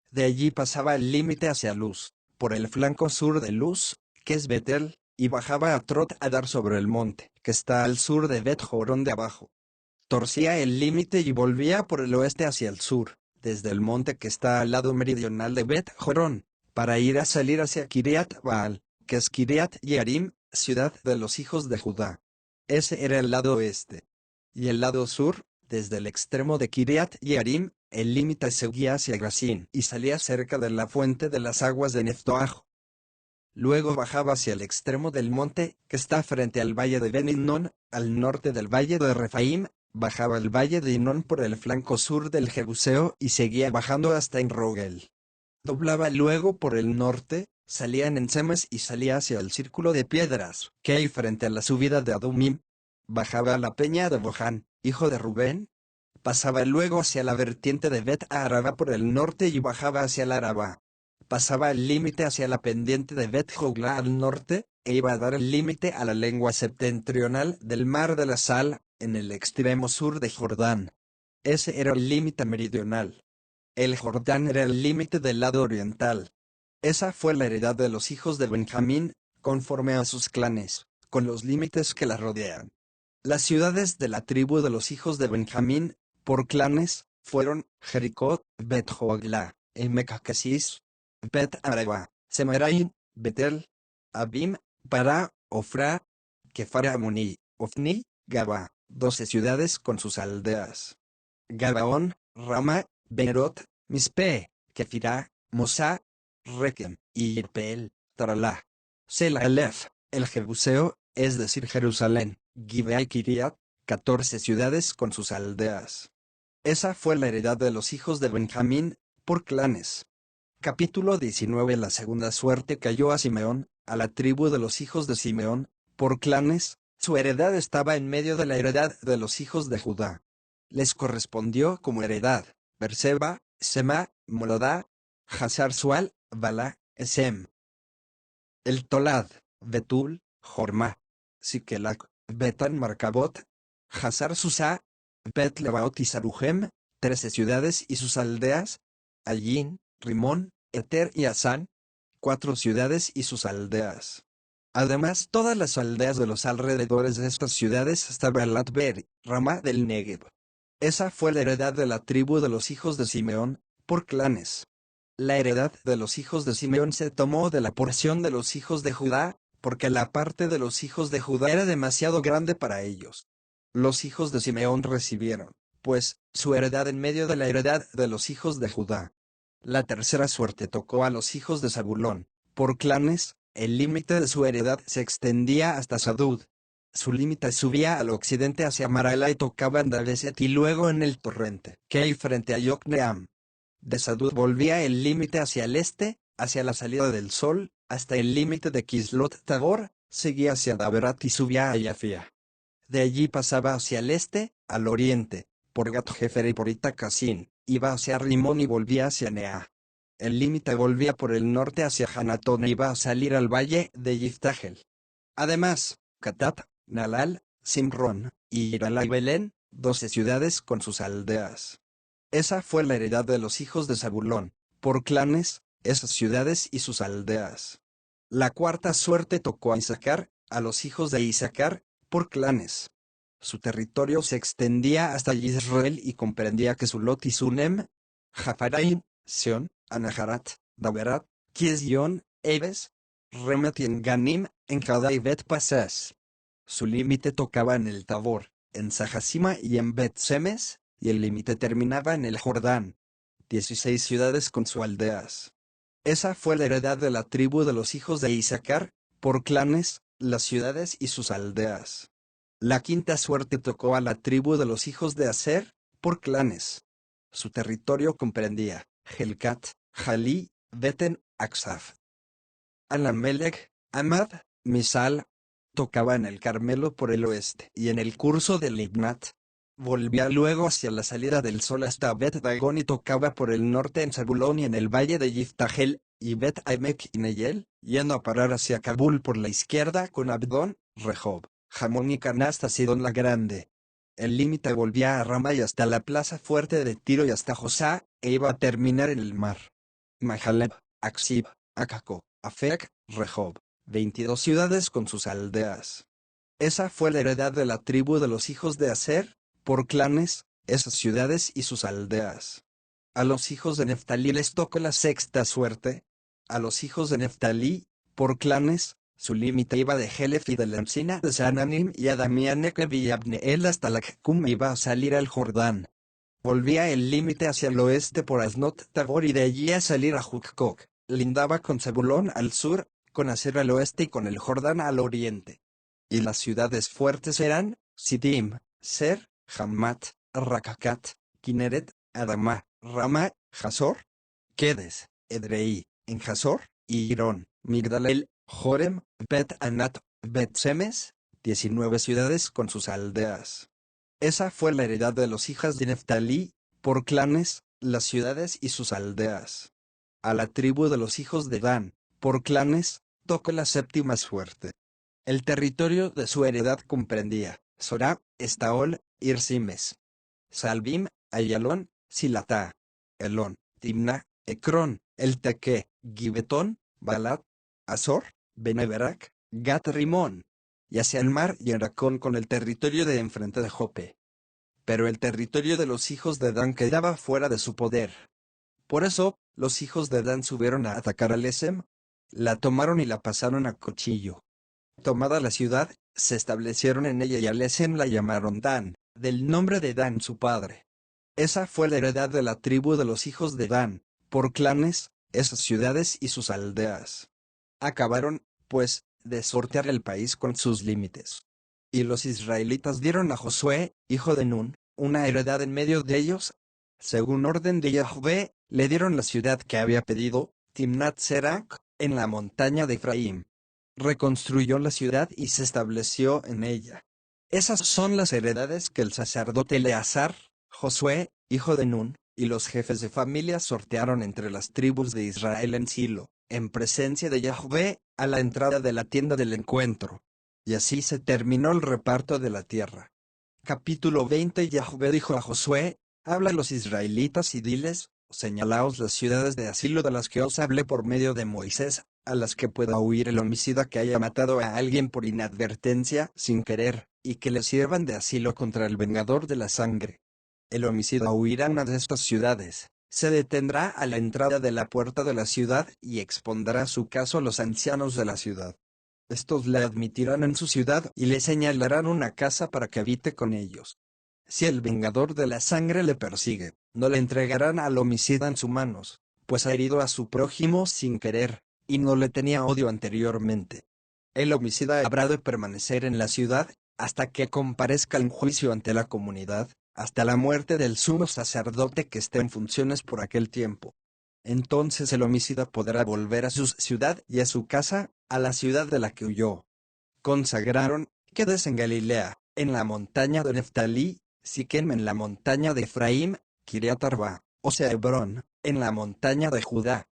De allí pasaba el límite hacia Luz, por el flanco sur de Luz, que es Betel, y bajaba a Trot Adar sobre el monte, que está al sur de Bet-Jorón de abajo. Torcía el límite y volvía por el oeste hacia el sur, desde el monte que está al lado meridional de Bet-Jorón, para ir a salir hacia Kiriat Baal, que es Kiriat Yearim, ciudad de los hijos de Judá. Ese era el lado oeste. Y el lado sur, desde el extremo de Kiriat Yearim, el límite seguía hacia Grasín y salía cerca de la fuente de las aguas de Neftoaj. Luego bajaba hacia el extremo del monte, que está frente al valle de Ben-Hinnom, al norte del valle de Refaim, bajaba el valle de Hinnom por el flanco sur del Jebuseo y seguía bajando hasta Enrogel. Doblaba luego por el norte, salía en Ensemes y salía hacia el círculo de piedras, que hay frente a la subida de Adumim. Bajaba a la peña de Bohan, hijo de Rubén. Pasaba luego hacia la vertiente de Bet-Araba por el norte y bajaba hacia el Araba. Pasaba el límite hacia la pendiente de Bet-Jogla al norte, e iba a dar el límite a la lengua septentrional del mar de la Sal, en el extremo sur de Jordán. Ese era el límite meridional. El Jordán era el límite del lado oriental. Esa fue la heredad de los hijos de Benjamín, conforme a sus clanes, con los límites que la rodean. Las ciudades de la tribu de los hijos de Benjamín, por clanes, fueron Jericó, Bet-Jogla, Emecacasis, Bet-Araba, Semaraim, Betel, Abim, Pará, Ofra, Kefar-Amoni, Ofni, Gaba, 12 ciudades con sus aldeas. Gabaón, Rama, Beerot, Mispe, Kefirá, Mosá, Requem, y Irpeel, Taralá. Sela-Elef, el Jebuseo, es decir Jerusalén, Gibea y Kiriat, 14 ciudades con sus aldeas. Esa fue la heredad de los hijos de Benjamín, por clanes. Capítulo 19. La segunda suerte cayó a Simeón, a la tribu de los hijos de Simeón, por clanes. Su heredad estaba en medio de la heredad de los hijos de Judá. Les correspondió como heredad Berseba, Sema, Molodá, Hazar-Sual, Balá, Esem, el Tolad, Betul, Jorma, Sikelac, Betan Marcabot, Hazar-Susá, Bet-Lebaot y Sarujem, 13 ciudades y sus aldeas, Allín, Rimón, Eter y Asán, 4 ciudades y sus aldeas. Además, todas las aldeas de los alrededores de estas ciudades hasta Baalat-Beer, Ramá del Negev. Esa fue la heredad de la tribu de los hijos de Simeón, por clanes. La heredad de los hijos de Simeón se tomó de la porción de los hijos de Judá, porque la parte de los hijos de Judá era demasiado grande para ellos. Los hijos de Simeón recibieron, pues, su heredad en medio de la heredad de los hijos de Judá. La tercera suerte tocó a los hijos de Zabulón, por clanes. El límite de su heredad se extendía hasta Sadud. Su límite subía al occidente hacia Marala y tocaba en Dabeset y luego en el torrente, que hay frente a Yocneam. De Sadud volvía el límite hacia el este, hacia la salida del sol, hasta el límite de Kislot Tabor, seguía hacia Daberat y subía a Yafia. De allí pasaba hacia el este, al oriente, por Gat-Hefer y por Itacasín, iba hacia Rimón y volvía hacia Nea. El límite volvía por el norte hacia Hanatón e iba a salir al valle de Yiftagel. Además, Catat, Nalal, Simrón, y Irala y Belén, 12 ciudades con sus aldeas. Esa fue la heredad de los hijos de Zabulón, por clanes, esas ciudades y sus aldeas. La cuarta suerte tocó a Isaacar, a los hijos de Isaacar, por clanes. Su territorio se extendía hasta Israel y comprendía Kesulot y Sunem, Jafaraim, Sion, Anaharat, Daberat, Kiesyon, Eves, Remet y Enganim, Encada y Bet Pasas. Su límite tocaba en el Tabor, en Sahasima y en Bet-Semes, y el límite terminaba en el Jordán. 16 ciudades con sus aldeas. Esa fue la heredad de la tribu de los hijos de Isaacar, por clanes, las ciudades y sus aldeas. La quinta suerte tocó a la tribu de los hijos de Aser, por clanes. Su territorio comprendía Helcat, Jalí, Beten, Aksaf. Anamelech, Amad, Misal, tocaba en el Carmelo por el oeste y en el curso del Libnat. Volvía luego hacia la salida del sol hasta Bet-Dagón y tocaba por el norte en Zabulón y en el valle de Yiftahel, y Bet-Amek y Neyel, yendo a parar hacia Kabul por la izquierda con Abdón, Rehob, Jamón y Caná hasta Sidón la Grande. El límite volvía a Rama y hasta la plaza fuerte de Tiro y hasta Josá, e iba a terminar en el mar. Mahaleb, Aksib, Acaco, Afec, Rehob, 22 ciudades con sus aldeas. Esa fue la heredad de la tribu de los hijos de Aser, por clanes, esas ciudades y sus aldeas. A los hijos de Neftalí les tocó la sexta suerte. A los hijos de Neftalí, por clanes, su límite iba de Helef y de la encina de Sananim y Adamianekeb y Abneel hasta la Jecum, iba a salir al Jordán. Volvía el límite hacia el oeste por Asnot Tabor y de allí a salir a Juccok. Lindaba con Zebulón al sur, con Aser al oeste y con el Jordán al oriente. Y las ciudades fuertes eran Sidim, Ser, Hammat, Rakakat, Kineret, Adamá, Rama, Jasor, Kedes, Edrei, en Jasor, y Irón, Migdalel, Jorem, Bet-Anat, Bet-Semes, 19 ciudades con sus aldeas. Esa fue la heredad de los hijos de Neftalí, por clanes, las ciudades y sus aldeas. A la tribu de los hijos de Dan, por clanes, tocó la séptima suerte. El territorio de su heredad comprendía Sorá, Estaol, Irsimes, Salbim, Ayalón, Silatá, Elón, Timna, Ecrón, Elteque, Gibetón, Balat, Azor, Beneberac, Gat Rimón, y hacia el mar y Enracón con el territorio de enfrente de Jope. Pero el territorio de los hijos de Dan quedaba fuera de su poder. Por eso, los hijos de Dan subieron a atacar a Lesem, la tomaron y la pasaron a cuchillo. Tomada la ciudad, se establecieron en ella y a Lesem la llamaron Dan, del nombre de Dan su padre. Esa fue la heredad de la tribu de los hijos de Dan, por clanes, esas ciudades y sus aldeas. Acabaron, pues, de sortear el país con sus límites. Y los israelitas dieron a Josué, hijo de Nun, una heredad en medio de ellos. Según orden de Yahvé, le dieron la ciudad que había pedido, Timnat Serac, en la montaña de Efraín. Reconstruyó la ciudad y se estableció en ella. Esas son las heredades que el sacerdote Eleazar, Josué, hijo de Nun, y los jefes de familia sortearon entre las tribus de Israel en Silo, en presencia de Yahvé, a la entrada de la tienda del encuentro. Y así se terminó el reparto de la tierra. Capítulo 20. Yahvé dijo a Josué: habla a los israelitas y diles: señalaos las ciudades de asilo de las que os hablé por medio de Moisés, a las que pueda huir el homicida que haya matado a alguien por inadvertencia, sin querer, y que le sirvan de asilo contra el vengador de la sangre. El homicida huirá a una de estas ciudades, se detendrá a la entrada de la puerta de la ciudad y expondrá su caso a los ancianos de la ciudad. Estos le admitirán en su ciudad y le señalarán una casa para que habite con ellos. Si el vengador de la sangre le persigue, no le entregarán al homicida en sus manos, pues ha herido a su prójimo sin querer, y no le tenía odio anteriormente. El homicida habrá de permanecer en la ciudad, hasta que comparezca en juicio ante la comunidad, hasta la muerte del sumo sacerdote que esté en funciones por aquel tiempo. Entonces el homicida podrá volver a su ciudad y a su casa, a la ciudad de la que huyó. Consagraron Kedes en Galilea, en la montaña de Neftalí, Siquem en la montaña de Efraín, Kiriat Arba, o sea Hebrón, en la montaña de Judá.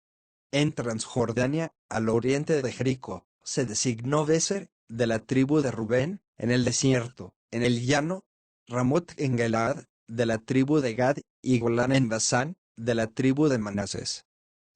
En Transjordania, al oriente de Jericó, se designó Beser, de la tribu de Rubén, en el desierto, en el llano, Ramot en Galaad, de la tribu de Gad, y Golán en Basán, de la tribu de Manasés.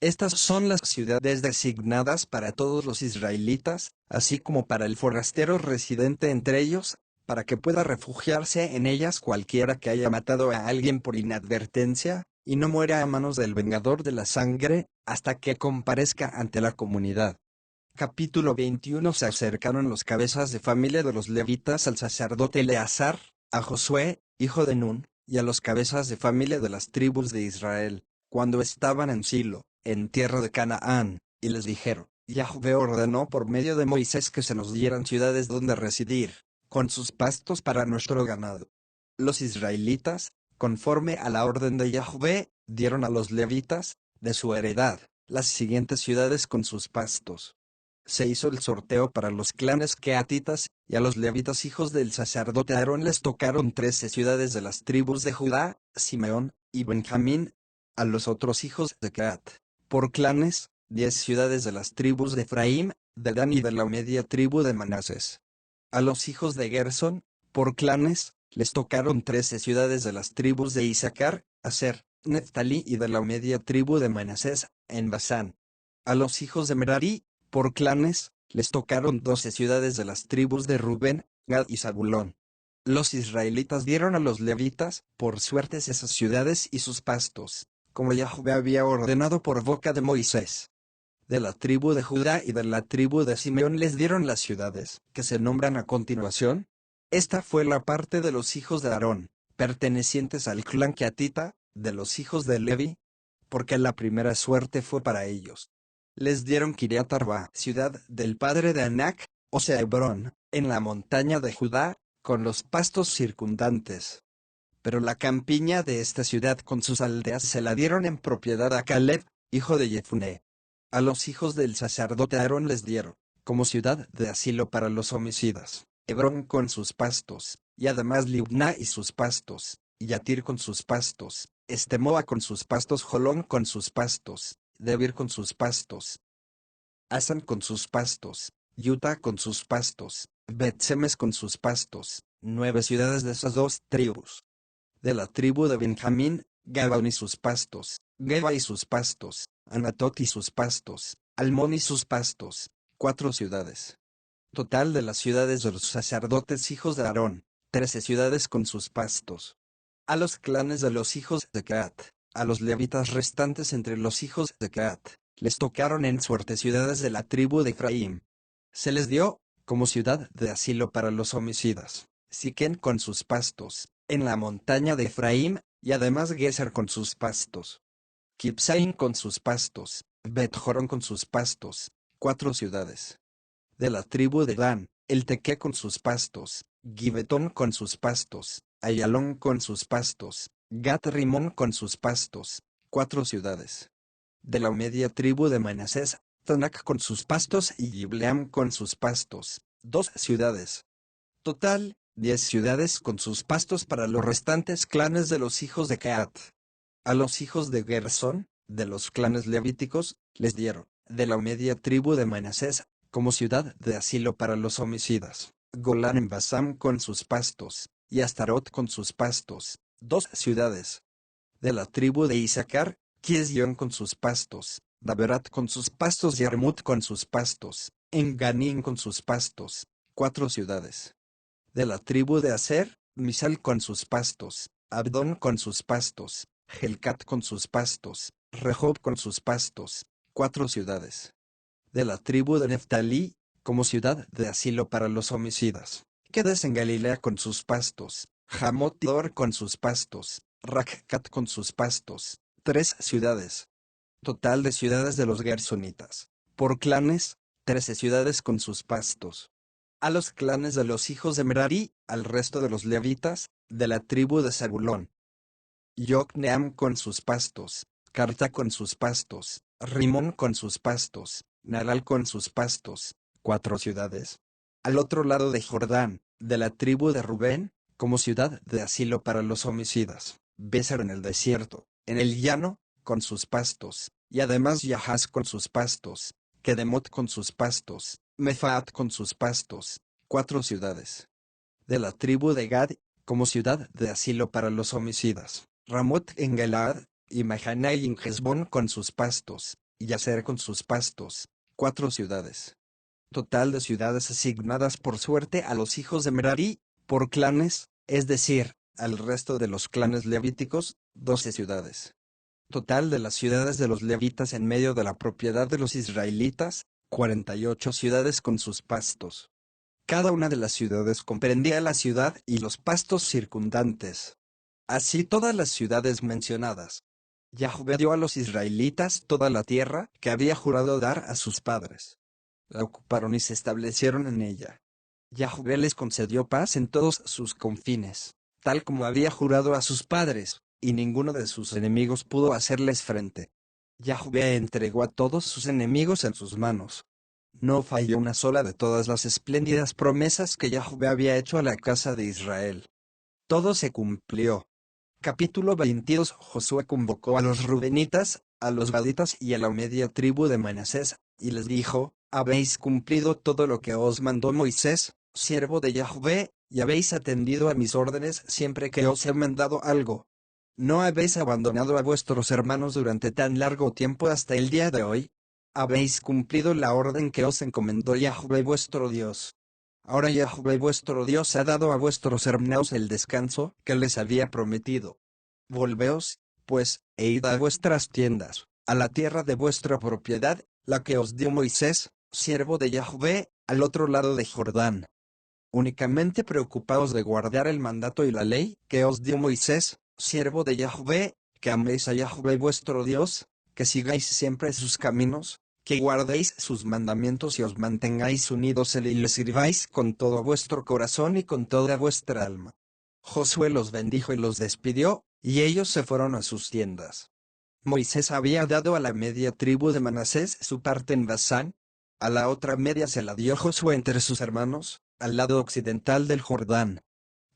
Estas son las ciudades designadas para todos los israelitas, así como para el forastero residente entre ellos, para que pueda refugiarse en ellas cualquiera que haya matado a alguien por inadvertencia, y no muera a manos del vengador de la sangre, hasta que comparezca ante la comunidad. Capítulo 21. Se acercaron los cabezas de familia de los levitas al sacerdote Eleazar, a Josué, hijo de Nun, y a los cabezas de familia de las tribus de Israel, cuando estaban en Silo, en tierra de Canaán, y les dijeron: Yahvé ordenó por medio de Moisés que se nos dieran ciudades donde residir, con sus pastos para nuestro ganado. Los israelitas, conforme a la orden de Yahvé, dieron a los levitas, de su heredad, las siguientes ciudades con sus pastos. Se hizo el sorteo para los clanes queatitas, y a los levitas hijos del sacerdote Aarón les tocaron 13 ciudades de las tribus de Judá, Simeón y Benjamín. A los otros hijos de Quehat, por clanes, 10 ciudades de las tribus de Efraín, de Dan y de la media tribu de Manasés. A los hijos de Gersón, por clanes, les tocaron 13 ciudades de las tribus de Isaacar, Aser, Neftalí y de la media tribu de Manasés, en Basán. A los hijos de Merari, por clanes, les tocaron 12 ciudades de las tribus de Rubén, Gad y Zabulón. Los israelitas dieron a los levitas, por suertes, esas ciudades y sus pastos, como Yahvé había ordenado por boca de Moisés. De la tribu de Judá y de la tribu de Simeón les dieron las ciudades, que se nombran a continuación. Esta fue la parte de los hijos de Aarón, pertenecientes al clan quehatita, de los hijos de Levi, porque la primera suerte fue para ellos. Les dieron Kiriat Arba, ciudad del padre de Anac, o sea Hebrón, en la montaña de Judá, con los pastos circundantes. Pero la campiña de esta ciudad con sus aldeas se la dieron en propiedad a Caleb, hijo de Jefuné. A los hijos del sacerdote Aarón les dieron, como ciudad de asilo para los homicidas, Hebrón con sus pastos, y además Libná y sus pastos, y Yatir con sus pastos, Estemoa con sus pastos, Jolón con sus pastos, Debir con sus pastos, Asan con sus pastos, Utah con sus pastos, Bet-Semes con sus pastos, 9 ciudades de esas dos tribus. De la tribu de Benjamín, Gabaón y sus pastos, Geba y sus pastos, Anatot y sus pastos, Almón y sus pastos, 4 ciudades. Total de las ciudades de los sacerdotes hijos de Aarón, 13 ciudades con sus pastos. A los clanes de los hijos de Quehat, a los levitas restantes entre los hijos de Quehat, les tocaron en suerte ciudades de la tribu de Efraín. Se les dio, como ciudad de asilo para los homicidas, Siquén con sus pastos, en la montaña de Efraín, y además Geser con sus pastos. Kipsaim con sus pastos, Bet-Jorón con sus pastos, 4 ciudades. De la tribu de Dan, el Tequé con sus pastos, Gibetón con sus pastos, Ayalón con sus pastos, Gat-Rimón con sus pastos, 4 ciudades. De la media tribu de Manasés, Tanak con sus pastos y Gibleam con sus pastos, 2 ciudades. Total, 10 ciudades con sus pastos para los restantes clanes de los hijos de Quehat. A los hijos de Gersón, de los clanes levíticos, les dieron, de la media tribu de Manasés, como ciudad de asilo para los homicidas, Golán en Basán con sus pastos, y Astarot con sus pastos, 2 ciudades. De la tribu de Isaacar, Kiesyon con sus pastos, Daberat con sus pastos y Armut con sus pastos, Enganín con sus pastos, 4 ciudades. De la tribu de Aser, Misal con sus pastos, Abdón con sus pastos, Helcat con sus pastos, Rehob con sus pastos, 4 ciudades. De la tribu de Neftalí, como ciudad de asilo para los homicidas, Quedes en Galilea con sus pastos, Jamot y Dor con sus pastos, Rakcat con sus pastos, 3 ciudades. Total de ciudades de los gersonitas, por clanes, 13 ciudades con sus pastos. A los clanes de los hijos de Merari, al resto de los levitas, de la tribu de Zabulón. Yocneam con sus pastos, Carta con sus pastos, Rimón con sus pastos, Nalal con sus pastos, 4 ciudades. Al otro lado de Jordán, de la tribu de Rubén, como ciudad de asilo para los homicidas, Béser en el desierto, en el llano, con sus pastos, y además Yahaz con sus pastos, Kedemot con sus pastos, Mefaat con sus pastos, 4 ciudades. De la tribu de Gad, como ciudad de asilo para los homicidas, Ramot en Galaad, y Mahanai en Hezbón con sus pastos, y Yaser con sus pastos, 4 ciudades. Total de ciudades asignadas por suerte a los hijos de Merari, por clanes, es decir, al resto de los clanes levíticos, 12 ciudades. Total de las ciudades de los levitas en medio de la propiedad de los israelitas, 48 ciudades con sus pastos. Cada una de las ciudades comprendía la ciudad y los pastos circundantes. Así todas las ciudades mencionadas. Yahvé dio a los israelitas toda la tierra que había jurado dar a sus padres. La ocuparon y se establecieron en ella. Yahvé les concedió paz en todos sus confines, tal como había jurado a sus padres, y ninguno de sus enemigos pudo hacerles frente. Yahvé entregó a todos sus enemigos en sus manos. No falló una sola de todas las espléndidas promesas que Yahvé había hecho a la casa de Israel. Todo se cumplió. Capítulo 22. Josué convocó a los rubenitas, a los gaditas y a la media tribu de Manasés, y les dijo: habéis cumplido todo lo que os mandó Moisés, siervo de Yahvé, y habéis atendido a mis órdenes siempre que os he mandado algo. ¿No habéis abandonado a vuestros hermanos durante tan largo tiempo hasta el día de hoy? Habéis cumplido la orden que os encomendó Yahvé vuestro Dios. Ahora Yahvé vuestro Dios ha dado a vuestros hermanos el descanso que les había prometido. Volveos, pues, e id a vuestras tiendas, a la tierra de vuestra propiedad, la que os dio Moisés, siervo de Yahvé, al otro lado de Jordán. Únicamente preocupaos de guardar el mandato y la ley que os dio Moisés, siervo de Yahvé, que améis a Yahvé vuestro Dios, que sigáis siempre sus caminos, que guardéis sus mandamientos y os mantengáis unidos él y le sirváis con todo vuestro corazón y con toda vuestra alma. Josué los bendijo y los despidió, y ellos se fueron a sus tiendas. Moisés había dado a la media tribu de Manasés su parte en Basán, a la otra media se la dio Josué entre sus hermanos, al lado occidental del Jordán.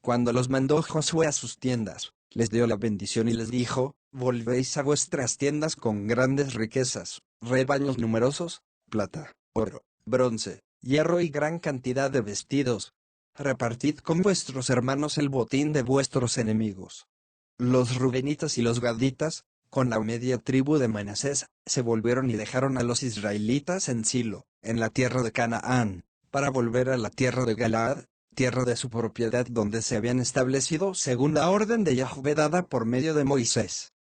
Cuando los mandó Josué a sus tiendas, les dio la bendición y les dijo: volvéis a vuestras tiendas con grandes riquezas, rebaños numerosos, plata, oro, bronce, hierro y gran cantidad de vestidos. Repartid con vuestros hermanos el botín de vuestros enemigos. Los rubenitas y los gaditas, con la media tribu de Manasés, se volvieron y dejaron a los israelitas en Silo, en la tierra de Canaán, para volver a la tierra de Galaad, tierra de su propiedad donde se habían establecido según la orden de Yahvé dada por medio de Moisés.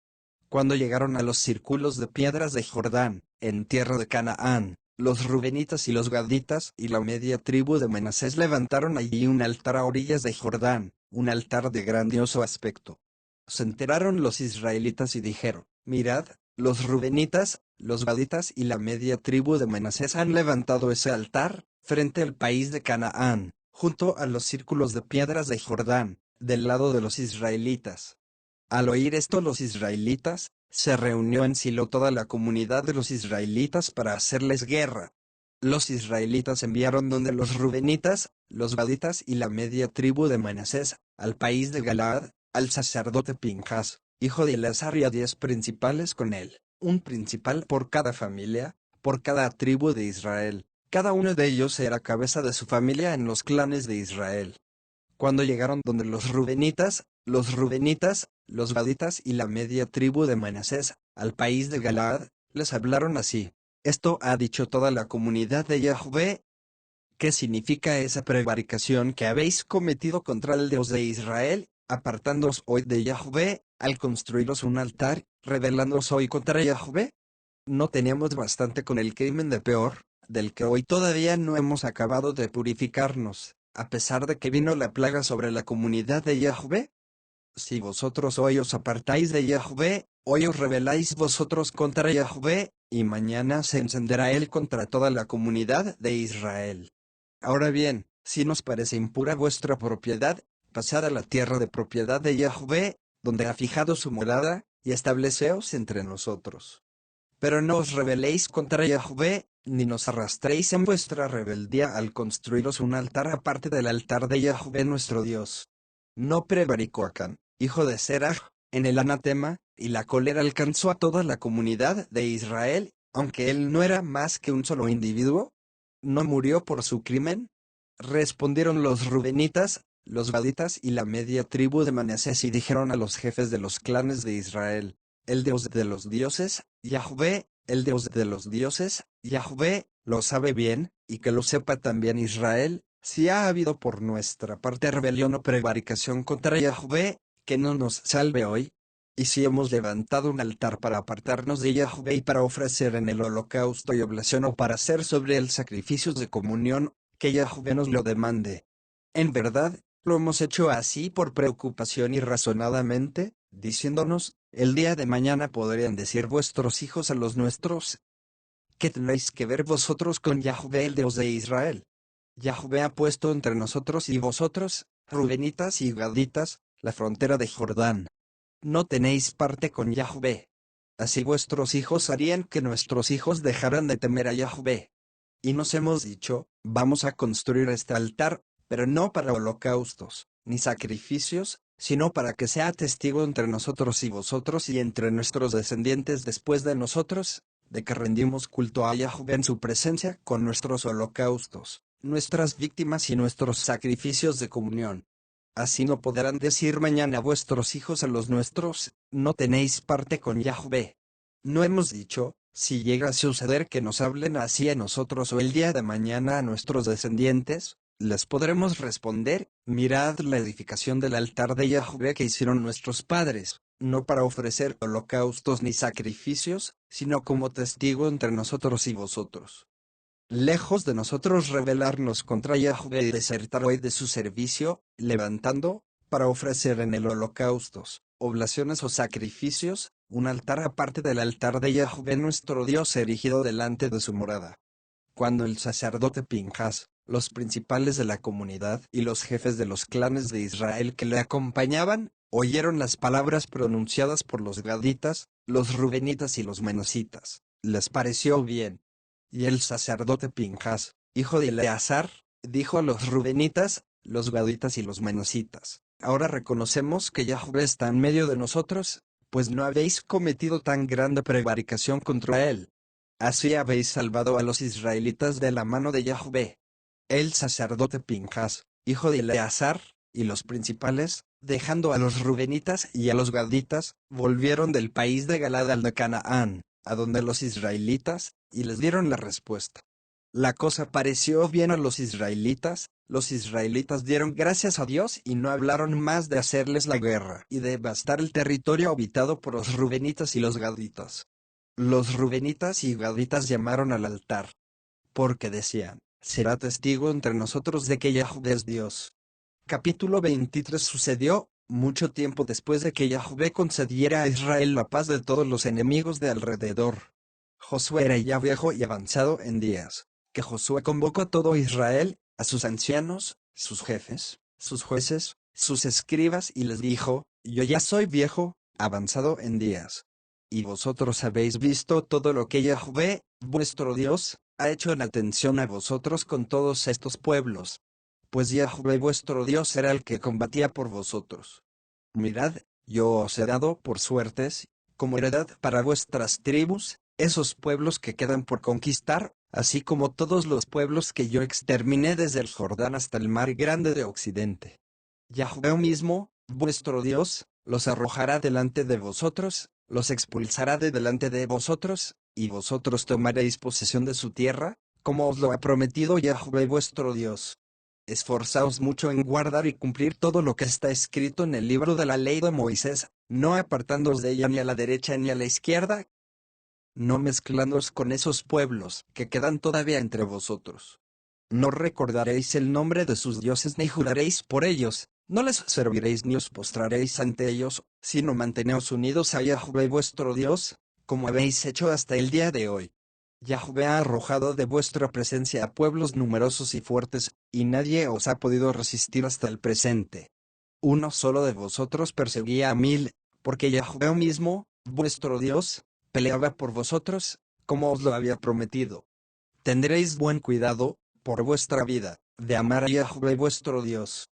Cuando llegaron a los círculos de piedras de Jordán, en tierra de Canaán, los rubenitas y los gaditas y la media tribu de Manasés levantaron allí un altar a orillas de Jordán, un altar de grandioso aspecto. Se enteraron los israelitas y dijeron: mirad, los rubenitas, los gaditas y la media tribu de Manasés han levantado ese altar, frente al país de Canaán, junto a los círculos de piedras de Jordán, del lado de los israelitas. Al oír esto los israelitas, se reunió en Silo toda la comunidad de los israelitas para hacerles guerra. Los israelitas enviaron donde los rubenitas, los gaditas y la media tribu de Manasés, al país de Galaad, al sacerdote Pinjas, hijo de Eleazar, y a 10 principales con él, un principal por cada familia, por cada tribu de Israel. Cada uno de ellos era cabeza de su familia en los clanes de Israel. Cuando llegaron donde los rubenitas, los gaditas y la media tribu de Manasés, al país de Galaad, les hablaron así: esto ha dicho toda la comunidad de Yahvé. ¿Qué significa esa prevaricación que habéis cometido contra el Dios de Israel, apartándoos hoy de Yahvé, al construiros un altar, rebelándoos hoy contra Yahvé? ¿No teníamos bastante con el crimen de Peor, del que hoy todavía no hemos acabado de purificarnos, a pesar de que vino la plaga sobre la comunidad de Yahvé? Si vosotros hoy os apartáis de Yahvé, hoy os rebeláis vosotros contra Yahvé, y mañana se encenderá él contra toda la comunidad de Israel. Ahora bien, si nos parece impura vuestra propiedad, pasad a la tierra de propiedad de Yahvé, donde ha fijado su morada, y estableceos entre nosotros. Pero no os rebeléis contra Yahvé, ni nos arrastréis en vuestra rebeldía al construiros un altar aparte del altar de Yahvé nuestro Dios. No prevaricó Acán, hijo de Seraj, en el anatema, y la cólera alcanzó a toda la comunidad de Israel, aunque él no era más que un solo individuo. ¿No murió por su crimen? Respondieron los rubenitas, los gaditas y la media tribu de Manasés y dijeron a los jefes de los clanes de Israel: el Dios de los dioses, Yahvé, el Dios de los dioses, Yahvé, lo sabe bien, y que lo sepa también Israel, si ha habido por nuestra parte rebelión o prevaricación contra Yahvé, que no nos salve hoy. Y si hemos levantado un altar para apartarnos de Yahvé y para ofrecer en el holocausto y oblación o para hacer sobre él sacrificios de comunión, que Yahvé nos lo demande. En verdad, lo hemos hecho así por preocupación y razonadamente, diciéndonos, el día de mañana podrían decir vuestros hijos a los nuestros, ¿qué tenéis que ver vosotros con Yahvé el Dios de Israel? Yahvé ha puesto entre nosotros y vosotros, Rubenitas y Gaditas, la frontera de Jordán. No tenéis parte con Yahvé. Así vuestros hijos harían que nuestros hijos dejaran de temer a Yahvé. Y nos hemos dicho, vamos a construir este altar, pero no para holocaustos, ni sacrificios, sino para que sea testigo entre nosotros y vosotros y entre nuestros descendientes después de nosotros, de que rendimos culto a Yahvé en su presencia con nuestros holocaustos, nuestras víctimas y nuestros sacrificios de comunión. Así no podrán decir mañana vuestros hijos a los nuestros, no tenéis parte con Yahvé. No hemos dicho, si llega a suceder que nos hablen así a nosotros o el día de mañana a nuestros descendientes, les podremos responder, mirad la edificación del altar de Yahvé que hicieron nuestros padres, no para ofrecer holocaustos ni sacrificios, sino como testigo entre nosotros y vosotros. Lejos de nosotros rebelarnos contra Yahvé y desertar hoy de su servicio, levantando, para ofrecer en el holocaustos, oblaciones o sacrificios, un altar aparte del altar de Yahvé nuestro Dios erigido delante de su morada. Cuando el sacerdote Pinjas, los principales de la comunidad y los jefes de los clanes de Israel que le acompañaban, oyeron las palabras pronunciadas por los gaditas, los rubenitas y los menositas, les pareció bien. Y el sacerdote Pinjas, hijo de Eleazar, dijo a los rubenitas, los gaditas y los menositas, ahora reconocemos que Yahvé está en medio de nosotros, pues no habéis cometido tan grande prevaricación contra él. Así habéis salvado a los israelitas de la mano de Yahvé. El sacerdote Pinjas, hijo de Eleazar, y los principales, dejando a los rubenitas y a los gaditas, volvieron del país de Galad al de Canaán, a donde los israelitas, y les dieron la respuesta. La cosa pareció bien a los israelitas dieron gracias a Dios y no hablaron más de hacerles la guerra y de devastar el territorio habitado por los rubenitas y los gaditas. Los rubenitas y gaditas llamaron al altar, porque decían, será testigo entre nosotros de que Yahvé es Dios. Capítulo 23 Sucedió, mucho tiempo después de que Yahvé concediera a Israel la paz de todos los enemigos de alrededor. Josué era ya viejo y avanzado en días, que Josué convocó a todo Israel, a sus ancianos, sus jefes, sus jueces, sus escribas y les dijo, yo ya soy viejo, avanzado en días. Y vosotros habéis visto todo lo que Yahvé, vuestro Dios, ha hecho en atención a vosotros con todos estos pueblos. Pues Yahvé vuestro Dios era el que combatía por vosotros. Mirad, yo os he dado por suertes, como heredad para vuestras tribus, esos pueblos que quedan por conquistar, así como todos los pueblos que yo exterminé desde el Jordán hasta el mar grande de occidente. Yahvé mismo, vuestro Dios, los arrojará delante de vosotros, los expulsará de delante de vosotros, y vosotros tomaréis posesión de su tierra, como os lo ha prometido Yahvé vuestro Dios. Esforzaos mucho en guardar y cumplir todo lo que está escrito en el libro de la ley de Moisés, no apartándoos de ella ni a la derecha ni a la izquierda, no mezclándoos con esos pueblos que quedan todavía entre vosotros. No recordaréis el nombre de sus dioses ni juraréis por ellos, no les serviréis ni os postraréis ante ellos, sino manteneos unidos a Yahvé vuestro Dios, como habéis hecho hasta el día de hoy. Yahvé ha arrojado de vuestra presencia a pueblos numerosos y fuertes, y nadie os ha podido resistir hasta el presente. Uno solo de vosotros perseguía a 1000, porque Yahvé mismo, vuestro Dios, peleaba por vosotros, como os lo había prometido. Tendréis buen cuidado, por vuestra vida, de amar a Yahvé vuestro Dios.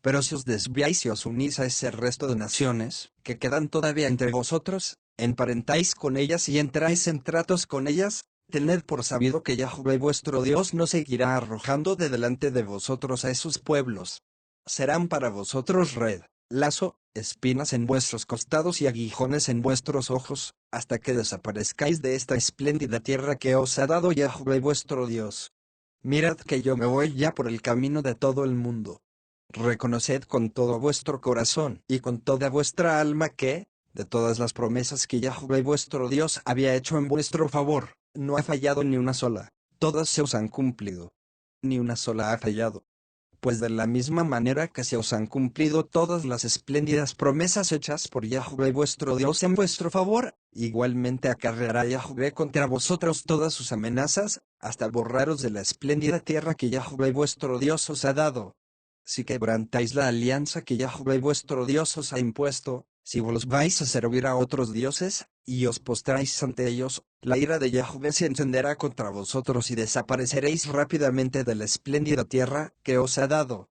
Pero si os desviáis y os unís a ese resto de naciones, que quedan todavía entre vosotros, emparentáis con ellas y entráis en tratos con ellas, tened por sabido que Yahvé vuestro Dios no seguirá arrojando de delante de vosotros a esos pueblos. Serán para vosotros red, lazo, espinas en vuestros costados y aguijones en vuestros ojos, hasta que desaparezcáis de esta espléndida tierra que os ha dado Yahvé vuestro Dios. Mirad que yo me voy ya por el camino de todo el mundo. Reconoced con todo vuestro corazón y con toda vuestra alma que, de todas las promesas que Yahvé vuestro Dios había hecho en vuestro favor, no ha fallado ni una sola, todas se os han cumplido. ni una sola ha fallado. Pues de la misma manera que se os han cumplido todas las espléndidas promesas hechas por Yahvé vuestro Dios en vuestro favor, igualmente acarreará Yahvé contra vosotros todas sus amenazas, hasta borraros de la espléndida tierra que Yahvé vuestro Dios os ha dado. Si quebrantáis la alianza que Yahvé vuestro Dios os ha impuesto, si vos vais a servir a otros dioses, y os postráis ante ellos, la ira de Yahvé se encenderá contra vosotros y desapareceréis rápidamente de la espléndida tierra que os ha dado.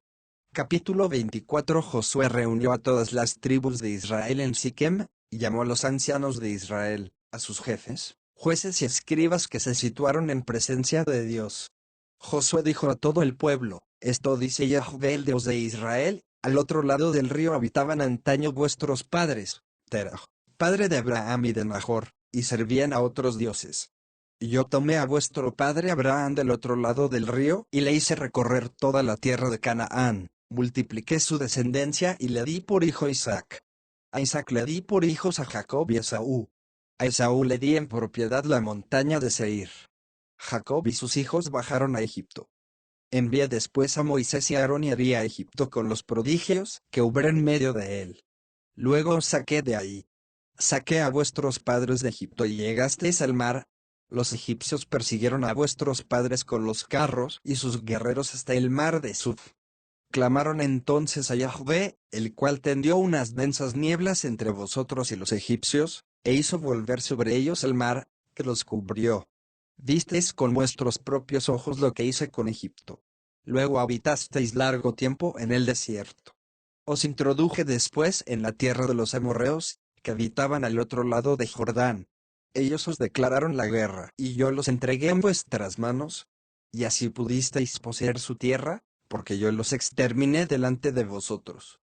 Capítulo 24. Josué reunió a todas las tribus de Israel en Siquem, y llamó a los ancianos de Israel, a sus jefes, jueces y escribas que se situaron en presencia de Dios. Josué dijo a todo el pueblo: Esto dice Yahvé, el Dios de Israel: al otro lado del río habitaban antaño vuestros padres, Terah, padre de Abraham y de Nahor, y servían a otros dioses. Yo tomé a vuestro padre Abraham del otro lado del río y le hice recorrer toda la tierra de Canaán, multipliqué su descendencia y le di por hijo Isaac. A Isaac le di por hijos a Jacob y Esaú. A Esaú le di en propiedad la montaña de Seir. Jacob y sus hijos bajaron a Egipto. Envié después a Moisés y a Aarón y herí a Egipto con los prodigios que hubo en medio de él. Luego os saqué de ahí. Saqué a vuestros padres de Egipto y llegasteis al mar. Los egipcios persiguieron a vuestros padres con los carros y sus guerreros hasta el mar de Suf. Clamaron entonces a Yahvé, el cual tendió unas densas nieblas entre vosotros y los egipcios, e hizo volver sobre ellos el mar, que los cubrió. Visteis con vuestros propios ojos lo que hice con Egipto. Luego habitasteis largo tiempo en el desierto. Os introduje después en la tierra de los amorreos, que habitaban al otro lado de Jordán. Ellos os declararon la guerra, y yo los entregué en vuestras manos, y así pudisteis poseer su tierra, porque yo los exterminé delante de vosotros.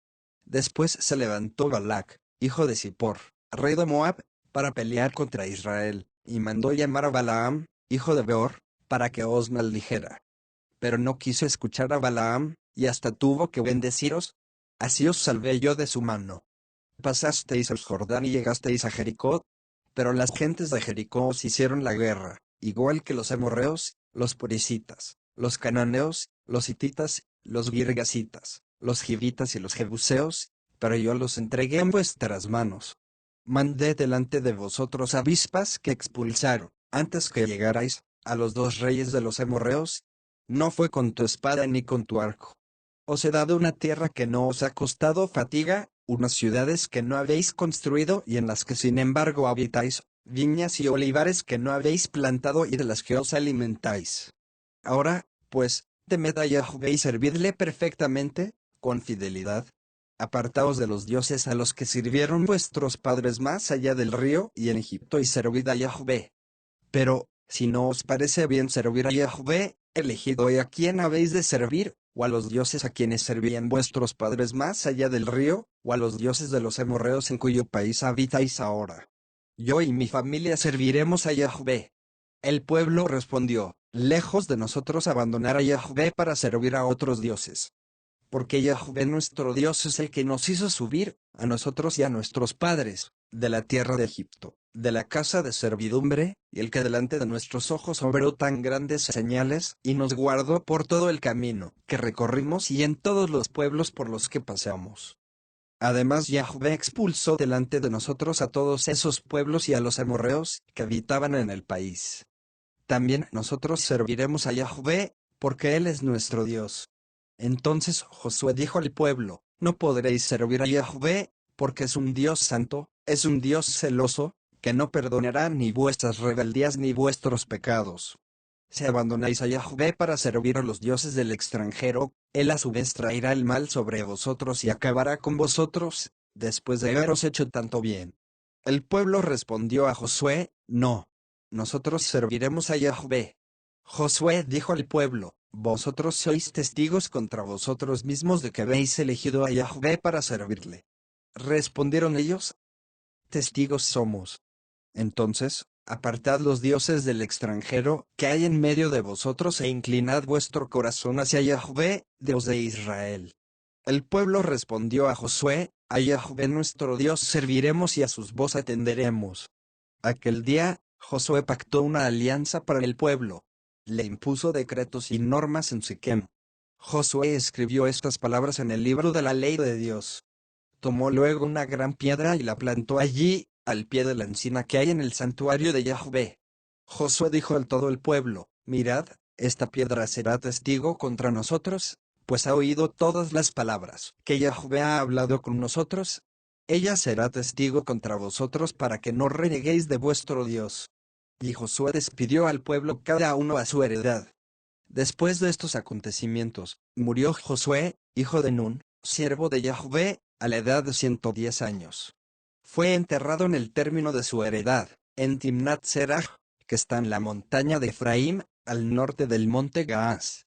Después se levantó Balac, hijo de Zippor, rey de Moab, para pelear contra Israel, y mandó llamar a Balaam, hijo de Beor, para que os maldijera. Pero no quiso escuchar a Balaam, y hasta tuvo que bendeciros. Así os salvé yo de su mano. Pasasteis el Jordán y llegasteis a Jericó, pero las gentes de Jericó os hicieron la guerra, igual que los amorreos, los perisitas, los cananeos, los hititas, los girgasitas, los givitas y los jebuseos, pero yo los entregué en vuestras manos. Mandé delante de vosotros avispas que expulsaron, antes que llegarais, a los dos reyes de los amorreos. No fue con tu espada ni con tu arco. Os he dado una tierra que no os ha costado fatiga, unas ciudades que no habéis construido y en las que sin embargo habitáis, viñas y olivares que no habéis plantado y de las que os alimentáis. Ahora, pues, temed a Yahvé y servidle perfectamente, con fidelidad. Apartaos de los dioses a los que sirvieron vuestros padres más allá del río y en Egipto y servid a Yahvé. Pero, si no os parece bien servir a Yahvé, elegid hoy a quién habéis de servir, o a los dioses a quienes servían vuestros padres más allá del río, o a los dioses de los amorreos en cuyo país habitáis ahora. Yo y mi familia serviremos a Yahvé. El pueblo respondió: lejos de nosotros abandonar a Yahvé para servir a otros dioses. Porque Yahvé nuestro Dios es el que nos hizo subir, a nosotros y a nuestros padres, de la tierra de Egipto, de la casa de servidumbre, y el que delante de nuestros ojos obró tan grandes señales, y nos guardó por todo el camino que recorrimos y en todos los pueblos por los que pasamos. Además Yahvé expulsó delante de nosotros a todos esos pueblos y a los amorreos que habitaban en el país. También nosotros serviremos a Yahvé, porque Él es nuestro Dios. Entonces Josué dijo al pueblo: no podréis servir a Yahvé, porque es un Dios santo, es un Dios celoso, que no perdonará ni vuestras rebeldías ni vuestros pecados. Si abandonáis a Yahvé para servir a los dioses del extranjero, Él a su vez traerá el mal sobre vosotros y acabará con vosotros, después de haberos hecho tanto bien. El pueblo respondió a Josué: no, nosotros serviremos a Yahvé. Josué dijo al pueblo: vosotros sois testigos contra vosotros mismos de que habéis elegido a Yahvé para servirle. Respondieron ellos: testigos somos. Entonces, apartad los dioses del extranjero que hay en medio de vosotros e inclinad vuestro corazón hacia Yahvé, Dios de Israel. El pueblo respondió a Josué: a Yahvé nuestro Dios serviremos y a sus voz atenderemos. Aquel día, Josué pactó una alianza para el pueblo. le impuso decretos y normas en Siquem. Josué escribió estas palabras en el libro de la ley de Dios. Tomó luego una gran piedra y la plantó allí, al pie de la encina que hay en el santuario de Yahvé. Josué dijo a todo el pueblo: Mirad, esta piedra será testigo contra nosotros, pues ha oído todas las palabras que Yahvé ha hablado con nosotros. Ella será testigo contra vosotros para que no reneguéis de vuestro Dios. Y Josué despidió al pueblo cada uno a su heredad. Después de estos acontecimientos, murió Josué, hijo de Nun, siervo de Yahvé, a la edad de 110 años. Fue enterrado en el término de su heredad, en Timnat Serach, que está en la montaña de Efraín, al norte del monte Gaás.